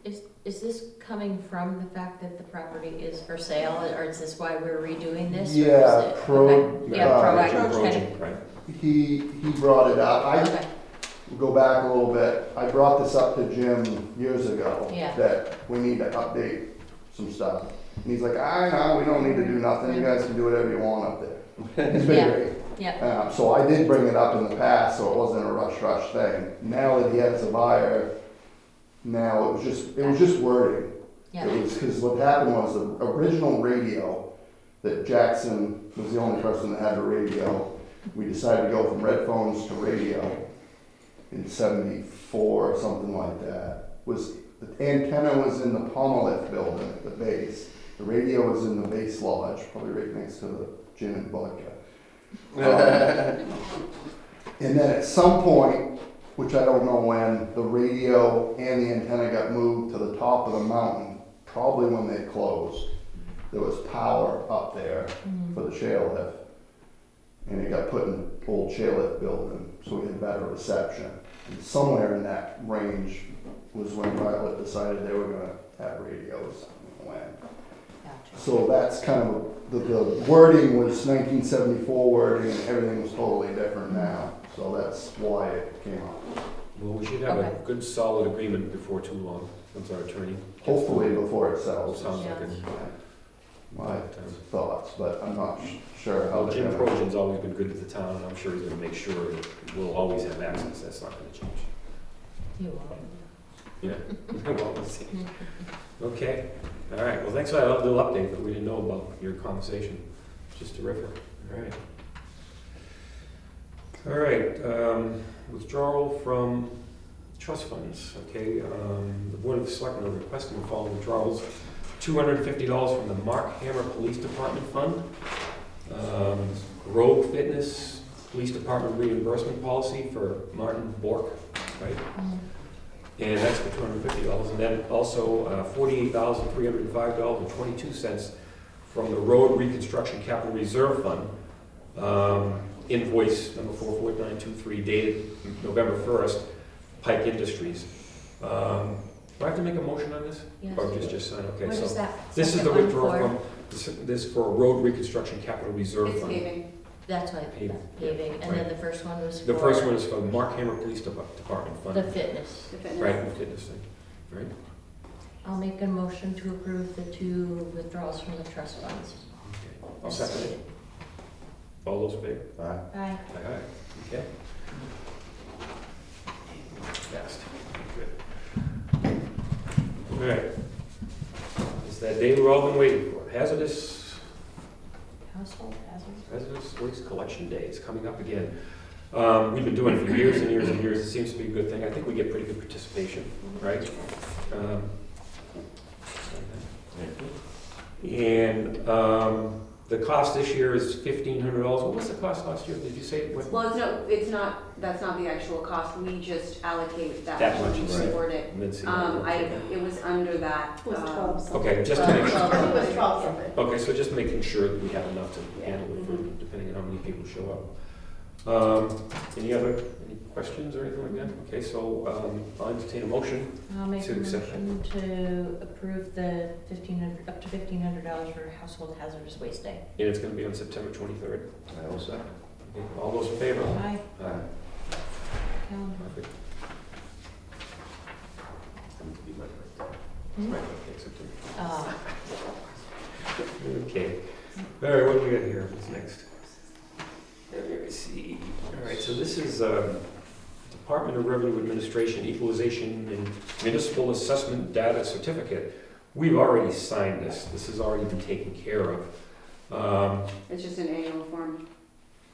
Speaker 2: Is this coming from the fact that the property is for sale, or is this why we're redoing this? or is
Speaker 9: Yeah,
Speaker 2: it- okay. Yeah, proactive, okay.
Speaker 1: Right.
Speaker 9: He brought it up.
Speaker 2: Okay,
Speaker 9: We'll go back a little bit. I brought this up to Jim years ago,
Speaker 2: Yeah.
Speaker 9: that we need to update some stuff. And he's like, I know, we don't need to do nothing, you guys can do whatever you want up there. He's been
Speaker 2: Yeah.
Speaker 9: great.
Speaker 2: yeah,
Speaker 9: So I did bring it up in the past, so it wasn't a rush thing. Now that he has a buyer, now it was just wording.
Speaker 2: yeah.
Speaker 9: It was, because what happened was the original radio, that Jackson was the only person that had a radio, we decided to go from red phones to radio in '74 or something like that. The antenna was in the Palmolive building at the base. The radio was in the base lodge, probably right next to the gin and vodka. And then at some point, which I don't know when, the radio and the antenna got moved to the top of the mountain, probably when they closed. There was power up there for the shale lift. And it got put in the old shale lift building, so we had better reception. And somewhere in that range was when Violet decided they were gonna have radios. When.
Speaker 2: Gotcha.
Speaker 9: So that's kind of, the wording was 1974 wording, and everything was totally different now. So that's why it came up.
Speaker 1: Well, we should have a
Speaker 2: Okay.
Speaker 1: good, solid agreement before too long, comes our attorney.
Speaker 9: Hopefully before it sells,
Speaker 1: Sounds
Speaker 2: Yeah.
Speaker 1: like it.
Speaker 9: my thoughts, but I'm not sure how
Speaker 1: Well,
Speaker 9: they're
Speaker 1: Jim
Speaker 9: gonna.
Speaker 1: Projan's always been good to the town, and I'm sure he's gonna make sure that we'll always have access, that's not gonna change.
Speaker 2: You will.
Speaker 1: Yeah. Well, we'll see. Okay, all right, well, thanks for that little update that we didn't know about your conversation, just terrific, all right. All right, withdrawal from trust funds, okay, the Board of Selectmen are requesting the following withdrawals. $250 from the Mark Hammer Police Department Fund, Rogue Fitness Police Department reimbursement policy for Martin Bork, right? And that's for $250. And then also $48,305.22 from the Road Reconstruction Capital Reserve Fund, invoice number 44923 dated November 1st, Pike Industries. Do I have to make a motion on this?
Speaker 2: Yes.
Speaker 1: Or just sign, okay,
Speaker 2: What
Speaker 1: so.
Speaker 2: is that?
Speaker 1: This is the
Speaker 2: second one
Speaker 1: withdrawal
Speaker 2: for?
Speaker 1: from, this for Road Reconstruction Capital Reserve
Speaker 6: It's
Speaker 1: Fund.
Speaker 6: paving.
Speaker 2: That's why,
Speaker 1: Paving,
Speaker 2: paving,
Speaker 1: yeah,
Speaker 2: and then the first one was for?
Speaker 1: The first one is for Mark Hammer Police Department Fund.
Speaker 2: The fitness.
Speaker 6: The fitness.
Speaker 1: Right, the fitness thing, right?
Speaker 2: I'll make a motion to approve the 2 withdrawals from the trust funds.
Speaker 1: Okay. I'll second it. All those in favor?
Speaker 5: Aye.
Speaker 2: Aye.
Speaker 1: Aye. Okay. Fast. Good. All right. It's that day we've all been waiting for.
Speaker 2: Household hazards.
Speaker 1: Hazardous waste collection day is coming up again. We've been doing it for years and years and years. It seems to be a good thing. I think we get pretty good participation, right? And the cost this year is $1,500. What was the cost last year? Did you say?
Speaker 6: Well, it's not, that's not the actual cost, we just allocate that
Speaker 1: That
Speaker 6: much
Speaker 1: much,
Speaker 6: and support it. It was under that.
Speaker 7: It was 12 something.
Speaker 1: Okay, just to make sure.
Speaker 7: It was 12 something.
Speaker 1: Okay, so just making sure that we have enough to handle it,
Speaker 6: Mhm.
Speaker 1: depending on how many people show up. Any questions or anything like that? Okay, so I'll entertain a motion.
Speaker 2: I'll make a
Speaker 1: To accept
Speaker 2: motion to approve the up to $1,500 for Household Hazardous Waste Day.
Speaker 1: And it's gonna be on September 23rd.
Speaker 5: I will second.
Speaker 1: Okay, all those in favor?
Speaker 2: Aye.
Speaker 1: Aye.
Speaker 2: Calendar.
Speaker 1: Perfect. It's gonna be my birthday. It's
Speaker 2: Hmm?
Speaker 1: my birthday, September. Okay. All right, what do we got here? What's next? Let me see. All right, so this is Department of Revenue Administration Equalization and Municipal Assessment Data Certificate. We've already signed this. This has already been taken care of.
Speaker 6: It's just an annual form.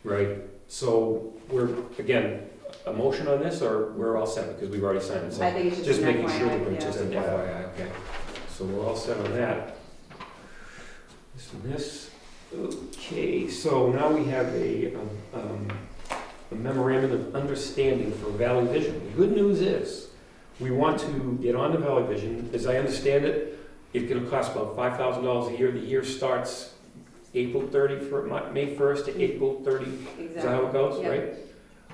Speaker 1: Right, so we're, again, a motion on this, or we're all set because we've already signed it? So
Speaker 6: I think it's just
Speaker 1: just
Speaker 6: an
Speaker 1: making sure that
Speaker 6: FYI,
Speaker 1: we're
Speaker 6: yeah.
Speaker 1: just an FYI, okay. So we're all set on that. This and this. Okay, so now we have a memorandum of understanding for Valley Vision. The good news is, we want to get on to Valley Vision. As I understand it, it's gonna cost about $5,000 a year. The year starts April 30, May 1st to April 30. Is that how it goes,
Speaker 6: Yep.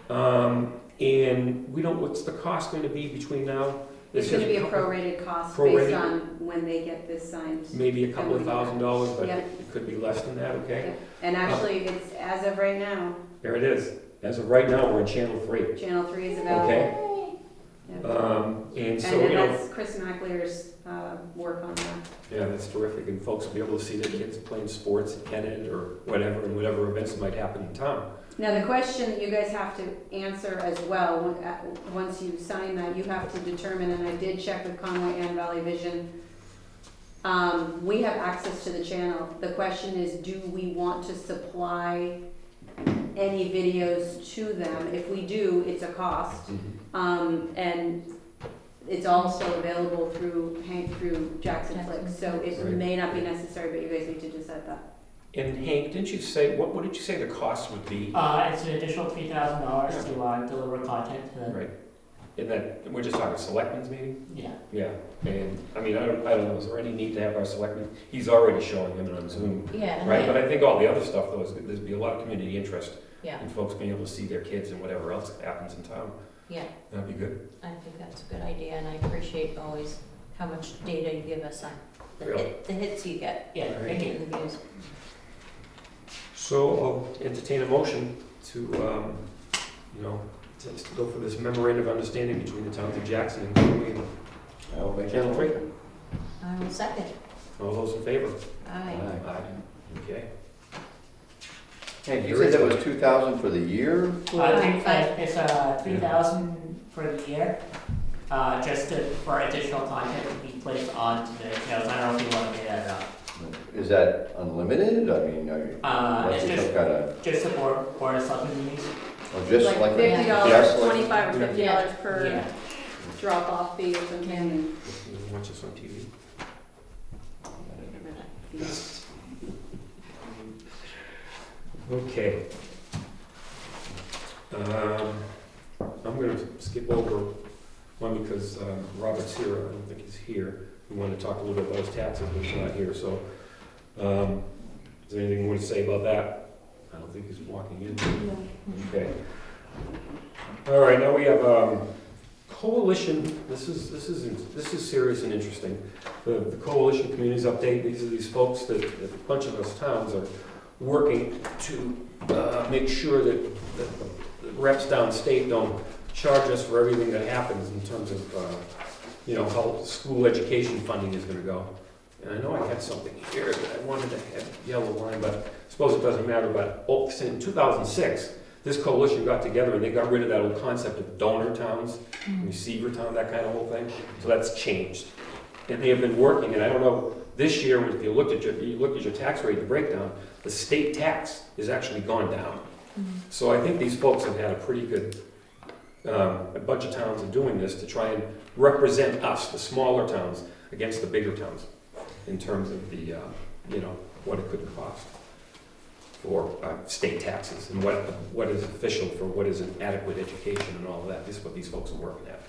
Speaker 1: right? And we don't, what's the cost going to be between now?
Speaker 6: It's gonna be a prorated cost
Speaker 1: Prorated.
Speaker 6: based on when they get this signed.
Speaker 1: Maybe a couple of $1,000s, but
Speaker 6: Yep.
Speaker 1: it could be less than that, okay?
Speaker 6: And actually, it's, as of right now,
Speaker 1: There it is. As of right now, we're in Channel 3.
Speaker 6: Channel 3 is available.
Speaker 1: Okay.
Speaker 6: Yep.
Speaker 1: And so,
Speaker 6: And then
Speaker 1: you know,
Speaker 6: that's Chris Maclear's work on that.
Speaker 1: yeah, that's terrific. And folks will be able to see their kids playing sports at Kennett or whatever, and whatever events might happen in town.
Speaker 6: Now, the question that you guys have to answer as well, once you sign that, you have to determine, and I did check with Conway and Valley Vision, we have access to the channel. The question is, do we want to supply any videos to them? If we do, it's a cost. And it's also available through Jackson Flicks, so it
Speaker 1: Right.
Speaker 6: may not be necessary, but you guys need to decide that.
Speaker 1: And Hank, didn't you say, what did you say the cost would be?
Speaker 10: It's an additional $3,000 to deliver content to the,
Speaker 1: Right. And that, we're just talking selectmen's meeting?
Speaker 10: yeah.
Speaker 1: Yeah. And, I mean, I don't know, is there any need to have our selectmen? He's already showing them on Zoom,
Speaker 2: Yeah. and
Speaker 1: right?
Speaker 2: I-
Speaker 1: But I think all the other stuff, though, is there's be a lot of community interest
Speaker 2: Yeah,
Speaker 1: in folks being able to see their kids and whatever else happens in town.
Speaker 2: yeah,
Speaker 1: That'd be good.
Speaker 2: I think that's a good idea, and I appreciate always how much data you give us on
Speaker 1: Really?
Speaker 2: the hits you get.
Speaker 10: Yeah, thank you.
Speaker 2: The views.
Speaker 1: So I'll entertain a motion to, to go for this memorandum of understanding between the towns of Jackson and Conway and
Speaker 5: I'll make
Speaker 1: Channel 3.
Speaker 2: I will second.
Speaker 1: All those in favor?
Speaker 2: Aye.
Speaker 1: Aye. Okay.
Speaker 5: Hey, you said that was 2,000 for the year?
Speaker 10: I think
Speaker 2: Five.
Speaker 10: it's 3,000 for the year, for additional content to be placed onto the channels. I don't know if you want to get that up.
Speaker 5: Is that unlimited? I mean, what's
Speaker 10: It's
Speaker 5: it some kind of,
Speaker 10: just support Board of Selectmen meetings.
Speaker 5: oh, just
Speaker 6: Like
Speaker 5: like.
Speaker 6: $50,
Speaker 5: Just like-
Speaker 6: $25 or $50
Speaker 2: Yeah.
Speaker 6: per
Speaker 10: Yeah.
Speaker 6: drop-off fee or something.
Speaker 1: Watch this on TV. Okay. I'm gonna skip over one because Robert's here, I don't think he's here. We wanted to talk a little bit about his taxes, but he's not here, so, is there anything more to say about that? I don't think he's walking in. Okay. All right, now we have, coalition, this is serious and interesting. The coalition communities update, these are these folks that a bunch of us towns are working to make sure that the reps downstate don't charge us for everything that happens in terms of you know, how school education funding is gonna go. And I know I had something here that I wanted to have yellow line, but I suppose it doesn't matter, but, in 2006, this coalition got together and they got rid of that old concept of donor towns, receiver town, that kind of whole thing, so that's changed. And they have been working, and I don't know, this year, if you looked at your tax rate, the breakdown, the state tax has actually gone down. So I think these folks have had a pretty good, a bunch of towns are doing this to try and represent us, the smaller towns, against the bigger towns, in terms of the, you know, what it could cost for state taxes, and what is official for what is an adequate education and all of that. This is what these folks are working at.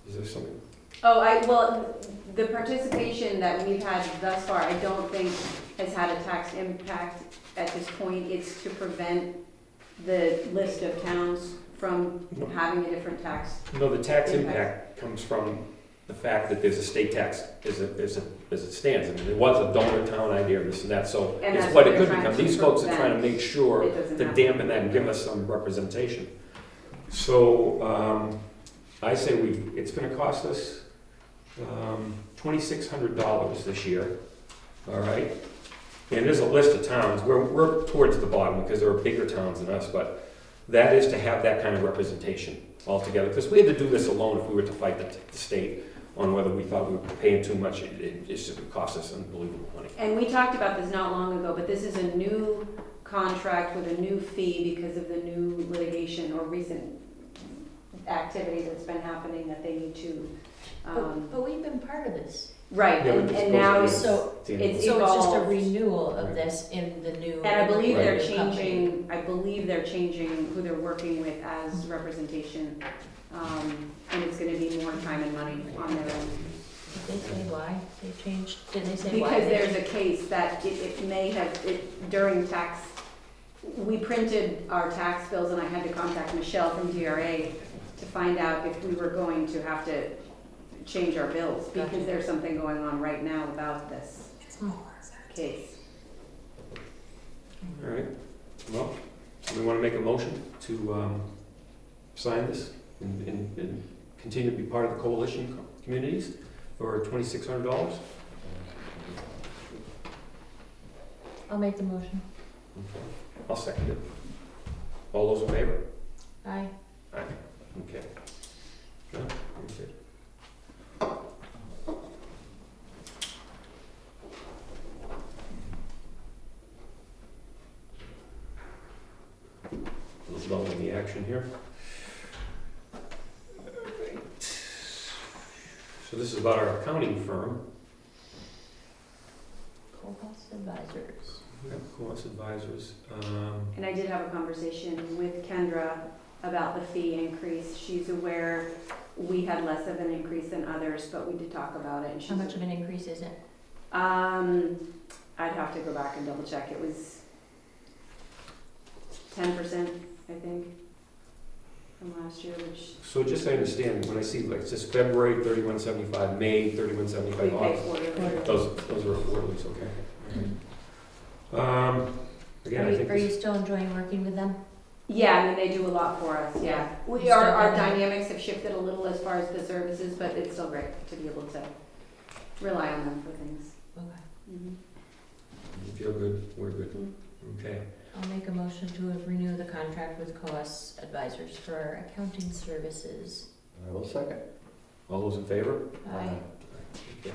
Speaker 1: Is there something?
Speaker 6: Oh, well, the participation that we've had thus far, I don't think has had a tax impact at this point. It's to prevent the list of towns from having a different tax.
Speaker 1: No, the tax impact comes from the fact that there's a state tax as it stands. I mean, it was a donor town idea, this and that, so
Speaker 6: And
Speaker 1: it's
Speaker 6: that's
Speaker 1: what
Speaker 6: what
Speaker 1: it could
Speaker 6: they're
Speaker 1: become.
Speaker 6: trying
Speaker 1: These
Speaker 6: to
Speaker 1: folks are
Speaker 6: prevent.
Speaker 1: trying to make sure
Speaker 6: It doesn't
Speaker 1: to
Speaker 6: happen.
Speaker 1: dampen that and give us some representation. So, I say it's gonna cost us, $2,600 this year, all right? And there's a list of towns, we're towards the bottom because there are bigger towns than us, but that is to have that kind of representation altogether. Because we had to do this alone if we were to fight the state on whether we thought we were paying too much. It just would cost us unbelievable money.
Speaker 6: And we talked about this not long ago, but this is a new contract with a new fee because of the new litigation or recent activity that's been happening that they need to,
Speaker 2: But we've been part of this.
Speaker 6: right,
Speaker 1: Yeah,
Speaker 6: and now it's,
Speaker 2: So,
Speaker 6: it's
Speaker 2: so it's just a
Speaker 6: evolved.
Speaker 2: renewal of this in the new.
Speaker 6: And I believe they're
Speaker 2: new company.
Speaker 6: changing who they're working with as representation. And it's gonna be more time and money on their own.
Speaker 2: Did they say why they changed? Did they say why?
Speaker 6: Because
Speaker 2: they
Speaker 6: there's a case that it may have, during tax, we printed our tax bills and I had to contact Michelle from DRA to find out if we were going to have to change our bills, because there's something going on right now about this case.
Speaker 1: All right, well, we want to make a motion to sign this and continue to be part of the coalition communities for $2,600.
Speaker 2: I'll make the motion.
Speaker 1: Okay. I'll second it. All those in favor?
Speaker 2: Aye.
Speaker 1: Aye. Okay. No? Okay. A little low in the action here. Alright. So this is about our accounting firm.
Speaker 2: Cost Advisors.
Speaker 1: We have cost advisors.
Speaker 6: And I did have a conversation with Kendra about the fee increase. She's aware we had less of an increase than others, but we did talk about it. And
Speaker 2: How much of an increase is it?
Speaker 6: I'd have to go back and double check. It was 10%, I think, from last year, which
Speaker 1: So just so I understand, when I see like it says February 3175, May
Speaker 6: we
Speaker 1: 3175,
Speaker 6: pay
Speaker 1: August,
Speaker 6: quarterly.
Speaker 1: those are quarterlies, okay. Again, I think
Speaker 2: Are you
Speaker 1: this,
Speaker 2: still enjoying working with them?
Speaker 6: Yeah, I mean, they do a lot for us, yeah.
Speaker 2: You
Speaker 6: Our
Speaker 2: still do that?
Speaker 6: dynamics have shifted a little as far as the services, but it's still great to be able to rely on them for things.
Speaker 2: Okay.
Speaker 6: Mhm.
Speaker 1: if you're good, we're good. Okay.
Speaker 2: I'll make a motion to renew the contract with Coas Advisors for accounting services.
Speaker 5: I will second.
Speaker 1: All those in favor?
Speaker 2: Aye.
Speaker 1: Okay.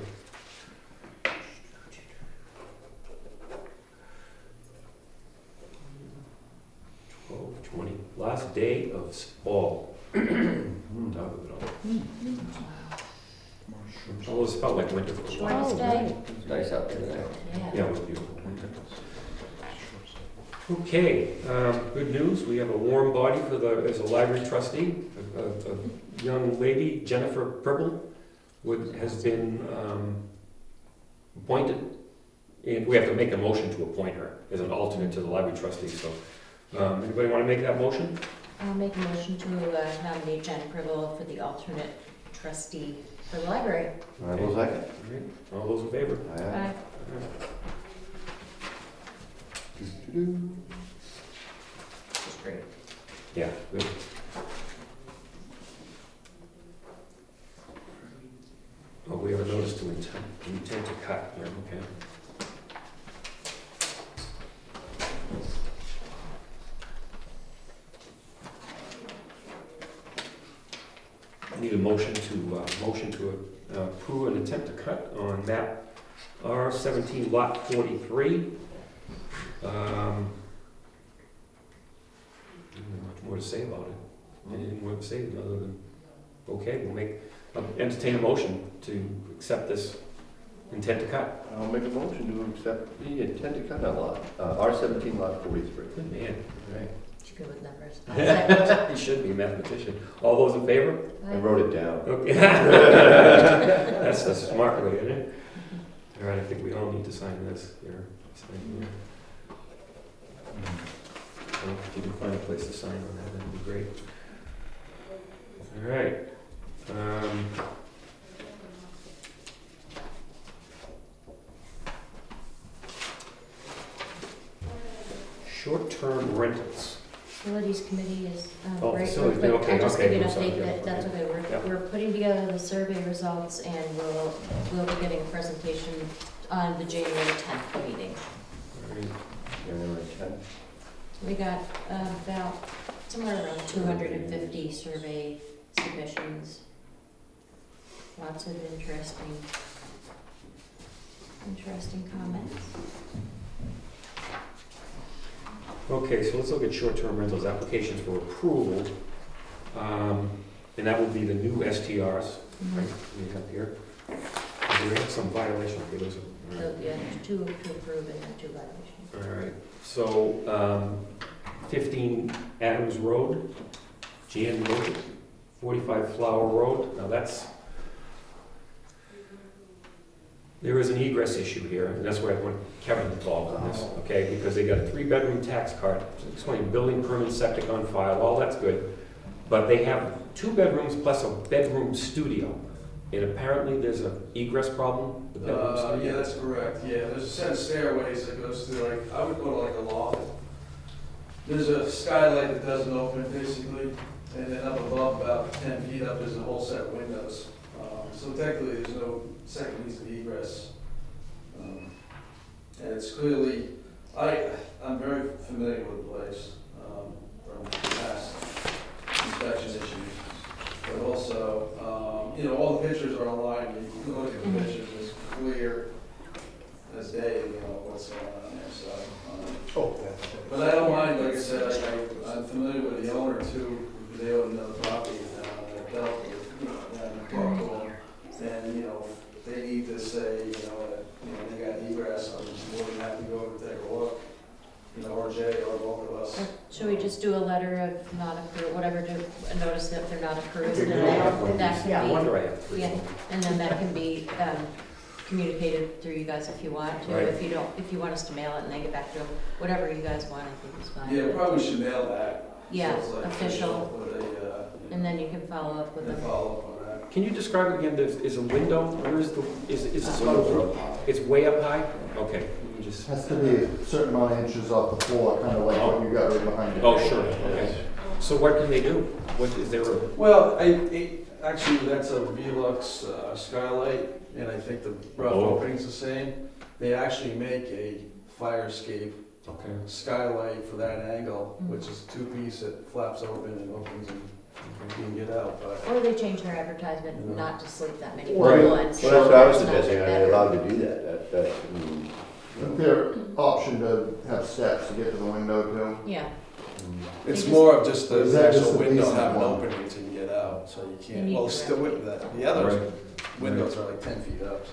Speaker 1: Last day of fall. Top of it all. Almost felt like winter for a while.
Speaker 2: Wednesday?
Speaker 5: It's nice out there today.
Speaker 1: Yeah, it was beautiful. Okay, good news, we have a warm body as a library trustee. A young lady, Jennifer Pribble, has been appointed. And we have to make a motion to appoint her as an alternate to the library trustee, so. Anybody want to make that motion?
Speaker 2: I'll make a motion to nominate Jen Pribble for the alternate trustee for the library.
Speaker 5: I will second.
Speaker 1: All right, all those in favor?
Speaker 5: Aye.
Speaker 2: That's great.
Speaker 1: Yeah, good. Intent to cut, yeah, okay. I need a motion to approve an intent to cut on map R17 lot 43. Not much more to say about it. Anything more to say other than, okay, I'll entertain a motion to accept this intent to cut.
Speaker 5: I'll make a motion to accept the intent to cut on lot, R17 lot 43.
Speaker 1: Good man, all right.
Speaker 2: She's good with numbers. I'll second.
Speaker 1: He should be a mathematician. All those in favor?
Speaker 5: I wrote it down.
Speaker 1: Okay. That's the smart way, isn't it? All right, I think we all need to sign this here. Sign here. Well, if you can find a place to sign on that, that'd be great. All right. Short-term rentals.
Speaker 2: Facilities committee is,
Speaker 1: Oh,
Speaker 2: right,
Speaker 1: facilities,
Speaker 2: but
Speaker 1: okay,
Speaker 2: I'll just give you an
Speaker 1: I'm sorry,
Speaker 2: update
Speaker 1: yeah,
Speaker 2: that, that's
Speaker 1: okay.
Speaker 2: okay,
Speaker 1: Yeah.
Speaker 2: we're putting together the survey results and we'll be getting a presentation on the January 10th meeting.
Speaker 1: All right.
Speaker 5: January 10th.
Speaker 2: We got about somewhere around 250 survey submissions. Lots of interesting comments.
Speaker 1: Okay, so let's look at short-term rentals, applications for approval. And that would be the new STRs, right, we have here. We have some violation, okay, those are, all
Speaker 2: So,
Speaker 1: right.
Speaker 2: yeah, there's two to approve and then 2 violations.
Speaker 1: All right, so, 15 Adams Road, Jan Road, 45 Flower Road, now there is an egress issue here, and that's where I want Kevin involved in this, okay? Because they got a 3-bedroom tax card, explain building permit, septic on file, all that's good. But they have 2 bedrooms plus a bedroom studio. And apparently there's an egress problem with bedroom studio.
Speaker 11: Yeah, that's correct, yeah, there's a set of stairways that goes through, like, I would go to like a loft. There's a skylight that doesn't open basically, and then up above, about 10 feet up, there's a whole set of windows. So technically, there's no second means of egress. And it's clearly, I'm very familiar with the place from past inspection issues. But also, all the pictures are online, you can look at the pictures, it's clear as day, what's going on there, so. But I don't mind, like I said, I'm familiar with the owner too, because they own another property that dealt with, and talked to them. And, they need to say, that, they got egress, I'm more than happy to go over and take a look, or Jay, or both of us.
Speaker 2: Should we just do a letter of not approved, whatever, a notice that they're not approved?
Speaker 1: Okay,
Speaker 2: And
Speaker 1: we don't have one of
Speaker 2: that
Speaker 1: these.
Speaker 2: can
Speaker 1: No
Speaker 2: be-
Speaker 1: wonder I have 3.
Speaker 2: Yeah, and then that can be communicated through you guys if you want to.
Speaker 1: Right.
Speaker 2: If you want us to mail it and then get back to them, whatever you guys want, I think is fine.
Speaker 11: Yeah, probably should mail that.
Speaker 2: Yeah,
Speaker 11: So it's like
Speaker 2: official,
Speaker 11: with
Speaker 2: and then you can follow up with
Speaker 11: and
Speaker 2: them.
Speaker 11: follow up on that.
Speaker 1: Can you describe again, is a window, where is this about, it's way up high? Okay, you just,
Speaker 9: Has to be a certain amount of inches off the floor, kind of like what you got right behind you.
Speaker 1: oh, sure, okay. So what can they do? What, is there a,
Speaker 11: Well, actually, that's a Velux skylight, and I think the rough
Speaker 1: Oh.
Speaker 11: opening's the same. They actually make a fire escape
Speaker 1: okay,
Speaker 11: skylight for that angle, which is a 2-piece that flaps open and opens and you can get out, but.
Speaker 2: Or they change their advertisement not to sleep that many people
Speaker 9: Right.
Speaker 2: and.
Speaker 5: Well, that's what I was
Speaker 2: it's not
Speaker 5: suggesting, are they
Speaker 2: better.
Speaker 5: allowed to do that?
Speaker 9: Their option to have steps to get to the window too.
Speaker 2: Yeah,
Speaker 11: It's
Speaker 2: just-
Speaker 11: more of just
Speaker 9: Is
Speaker 11: the
Speaker 9: that just
Speaker 11: actual
Speaker 9: the
Speaker 11: window
Speaker 9: decent
Speaker 11: having an
Speaker 9: one?
Speaker 11: opening so you can get out, so you
Speaker 2: You
Speaker 11: can't,
Speaker 2: need
Speaker 11: well,
Speaker 2: to
Speaker 11: still
Speaker 2: rent
Speaker 11: with the other
Speaker 1: Right.
Speaker 11: windows are like 10 feet up, so,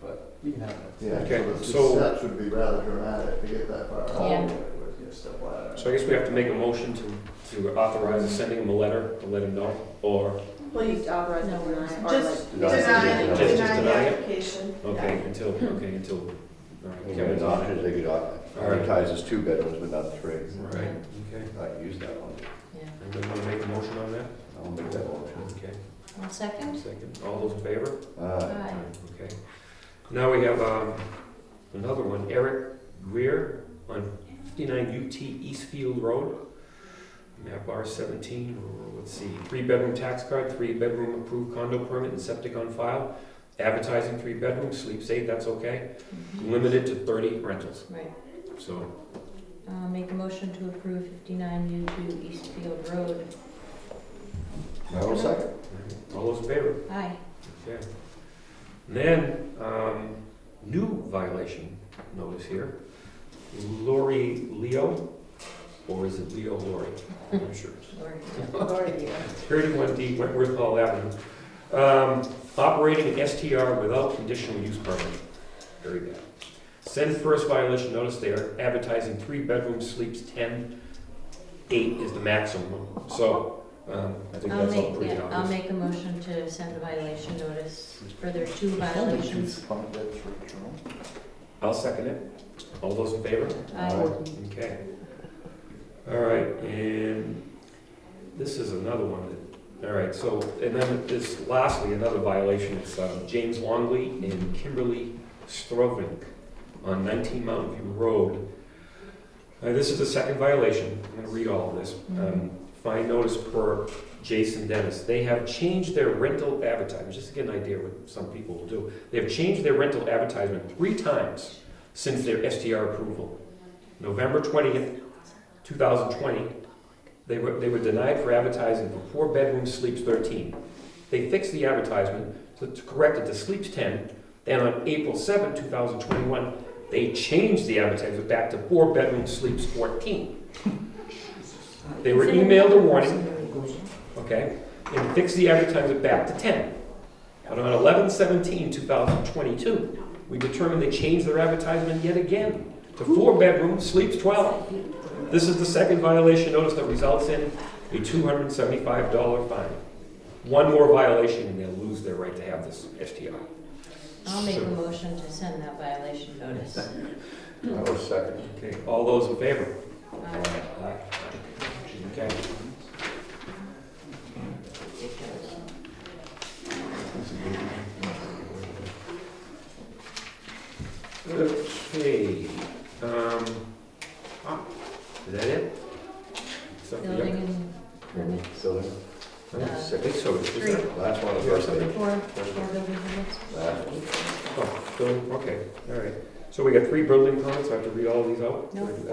Speaker 11: but you can have that.
Speaker 9: Yeah,
Speaker 1: Okay,
Speaker 9: so the
Speaker 1: so-
Speaker 9: steps would be rather dramatic to get that far out.
Speaker 2: Yeah.
Speaker 11: With step ladder.
Speaker 1: so I guess we have to make a motion to authorize sending them a letter to let them know, or,
Speaker 7: Please authorize
Speaker 2: No
Speaker 7: them
Speaker 2: worries.
Speaker 7: to
Speaker 5: Deny
Speaker 7: Just
Speaker 5: it.
Speaker 7: deny
Speaker 1: Just
Speaker 7: the
Speaker 1: deny it?
Speaker 7: application.
Speaker 1: okay, until, all right, Kevin's
Speaker 5: There's
Speaker 1: on
Speaker 5: options,
Speaker 1: it.
Speaker 5: they could advertise as 2 bedrooms, but not 3.
Speaker 1: Right, okay.
Speaker 5: I use that one.
Speaker 2: yeah.
Speaker 1: Anybody want to make a motion on that?
Speaker 5: I'll make that motion.
Speaker 1: Okay,
Speaker 2: 1 second?
Speaker 1: second. All those in favor?
Speaker 2: Aye.
Speaker 1: Okay. Now we have another one, Eric Greer on 59 UT Eastfield Road, map R17, let's see, 3-bedroom tax card, 3-bedroom approved condo permit and septic on file, advertising 3 bedrooms, sleeps 8, that's okay. Limited to 30 rentals,
Speaker 2: Right.
Speaker 1: so.
Speaker 2: Make a motion to approve 59 U2 Eastfield Road.
Speaker 5: I will second.
Speaker 1: All those in favor?
Speaker 2: Aye.
Speaker 1: Okay. And then, new violation notice here. Lori Leo, or is it Leo Lori? I'm not sure.
Speaker 2: Lord.
Speaker 1: 31D Wentworth Hall Avenue. Operating an STR without conditional use permit. Very bad. Send first violation notice. They are advertising 3 bedrooms, sleeps 10, 8 is the maximum. So, I think that's all pretty
Speaker 2: I'll
Speaker 1: obvious.
Speaker 2: make a motion to send a violation notice for their 2 violations.
Speaker 1: I'll second it. All those in favor?
Speaker 2: Aye.
Speaker 1: Okay. All right, and this is another one that, all right, so, and then this, lastly, another violation, it's James Longley and Kimberly Strovink on 19 Mountain View Road. This is the second violation. I'm gonna read all of this. Fine notice per Jason Dennis. They have changed their rental advertisement, just to get an idea what some people will do. They have changed their rental advertisement 3 times since their STR approval. November 20th, 2020, they were denied for advertising for 4 bedrooms, sleeps 13. They fixed the advertisement to correct it to sleeps 10. Then on April 7, 2021, they changed the advertisement back to 4 bedrooms, sleeps 14. They were emailed a warning, okay, and fixed the advertisement back to 10. But on 11/17/2022, we determined they changed their advertisement yet again to 4 bedrooms, sleeps 12. This is the second violation notice that results in a $275 fine. One more violation and they'll lose their right to have this STR.
Speaker 2: I'll make a motion to send that violation notice.
Speaker 5: I will second.
Speaker 1: Okay, all those in favor?
Speaker 2: Aye.
Speaker 1: Okay. Okay, is that it? Except for-
Speaker 2: Building and permits.
Speaker 5: So,
Speaker 1: I think so. Is
Speaker 2: Three.
Speaker 1: that-
Speaker 5: last one, the
Speaker 1: You have
Speaker 5: first
Speaker 1: something?
Speaker 5: page.
Speaker 2: 4 building permits.
Speaker 5: Last one.
Speaker 1: Oh, building, okay, all right. So we got 3 building permits, I have to read all these out?
Speaker 2: No. Just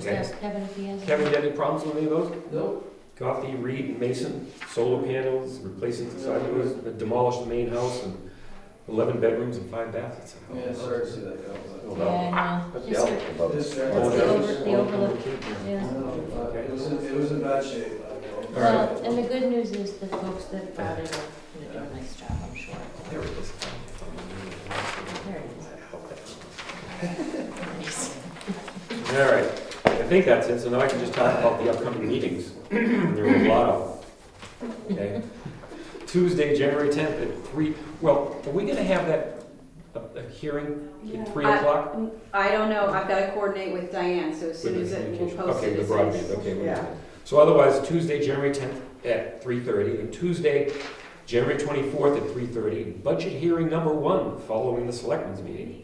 Speaker 1: Okay.
Speaker 2: ask Kevin if he has.
Speaker 1: Kevin, you got any problems with any of those?
Speaker 11: Nope.
Speaker 1: Coffee, Reed, Mason, solar panels, replacing the side doors, demolish the main house, and 11 bedrooms and 5 baths. That's a-
Speaker 11: Yeah, sorry to see that go.
Speaker 5: Oh, no.
Speaker 2: Yeah,
Speaker 5: That's
Speaker 2: no,
Speaker 5: the
Speaker 2: just
Speaker 5: elephant above it.
Speaker 11: This there.
Speaker 1: Oh,
Speaker 2: the
Speaker 1: yeah.
Speaker 2: overlook, yeah.
Speaker 11: It was in bad shape.
Speaker 1: All right.
Speaker 2: Well, and the good news is the folks that bought it are gonna do a nice job, I'm sure.
Speaker 1: There it is.
Speaker 2: There it is. Nice.
Speaker 1: All right, I think that's it, so now I can just talk about the upcoming meetings. There were a lot of them. Okay. Tuesday, January 10th at 3, well, are we gonna have that, a hearing at 3 o'clock?
Speaker 6: I don't know, I've got to coordinate with Diane, so as soon
Speaker 1: With
Speaker 6: as
Speaker 1: the
Speaker 6: it will
Speaker 1: communication.
Speaker 6: post
Speaker 1: Okay,
Speaker 6: it.
Speaker 1: the
Speaker 6: as
Speaker 1: broadband,
Speaker 6: soon as-
Speaker 1: okay. we'll do
Speaker 7: Yeah.
Speaker 1: that. So otherwise, Tuesday, January 10th at 3:30, and Tuesday, January 24th at 3:30, budget hearing number 1 following the Selectmen's meeting.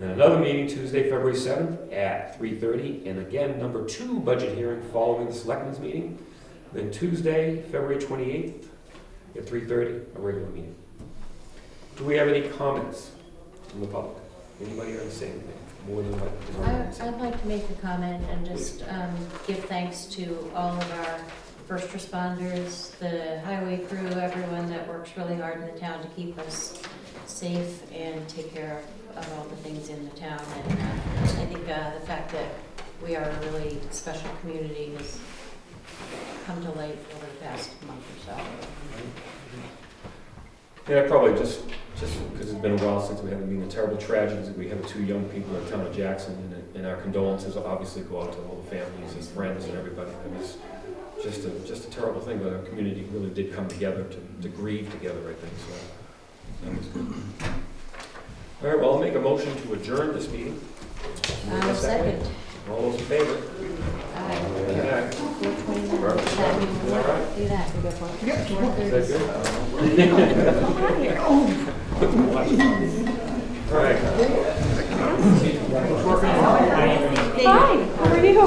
Speaker 1: And another meeting Tuesday, February 7th at 3:30, and again, number 2 budget hearing following the Selectmen's meeting. Then Tuesday, February 28th at 3:30, a regular meeting. Do we have any comments from the public? Anybody want to say anything more than what is already said?
Speaker 2: I'd like to make a comment and just give thanks to all of our first responders, the highway crew, everyone that works really hard in the town to keep us safe and take care of all the things in the town. And I think the fact that we are a really special community has come to light over the past month or so.
Speaker 1: Yeah, probably just because it's been a while since we haven't been a terrible tragedies. We have 2 young people in the town of Jackson, and our condolences obviously go out to all the families and friends and everybody. It was just a terrible thing, but our community really did come together to grieve together, I think, so that was good. All right, well, I'll make a motion to adjourn this meeting.
Speaker 2: Second.
Speaker 1: All those in favor?
Speaker 2: Aye.
Speaker 1: Aye.
Speaker 2: 4:29.
Speaker 1: All right.
Speaker 2: Do that.
Speaker 8: You got one?
Speaker 1: Is that good?
Speaker 2: Come on here.
Speaker 1: All right.
Speaker 8: Hi, how are you?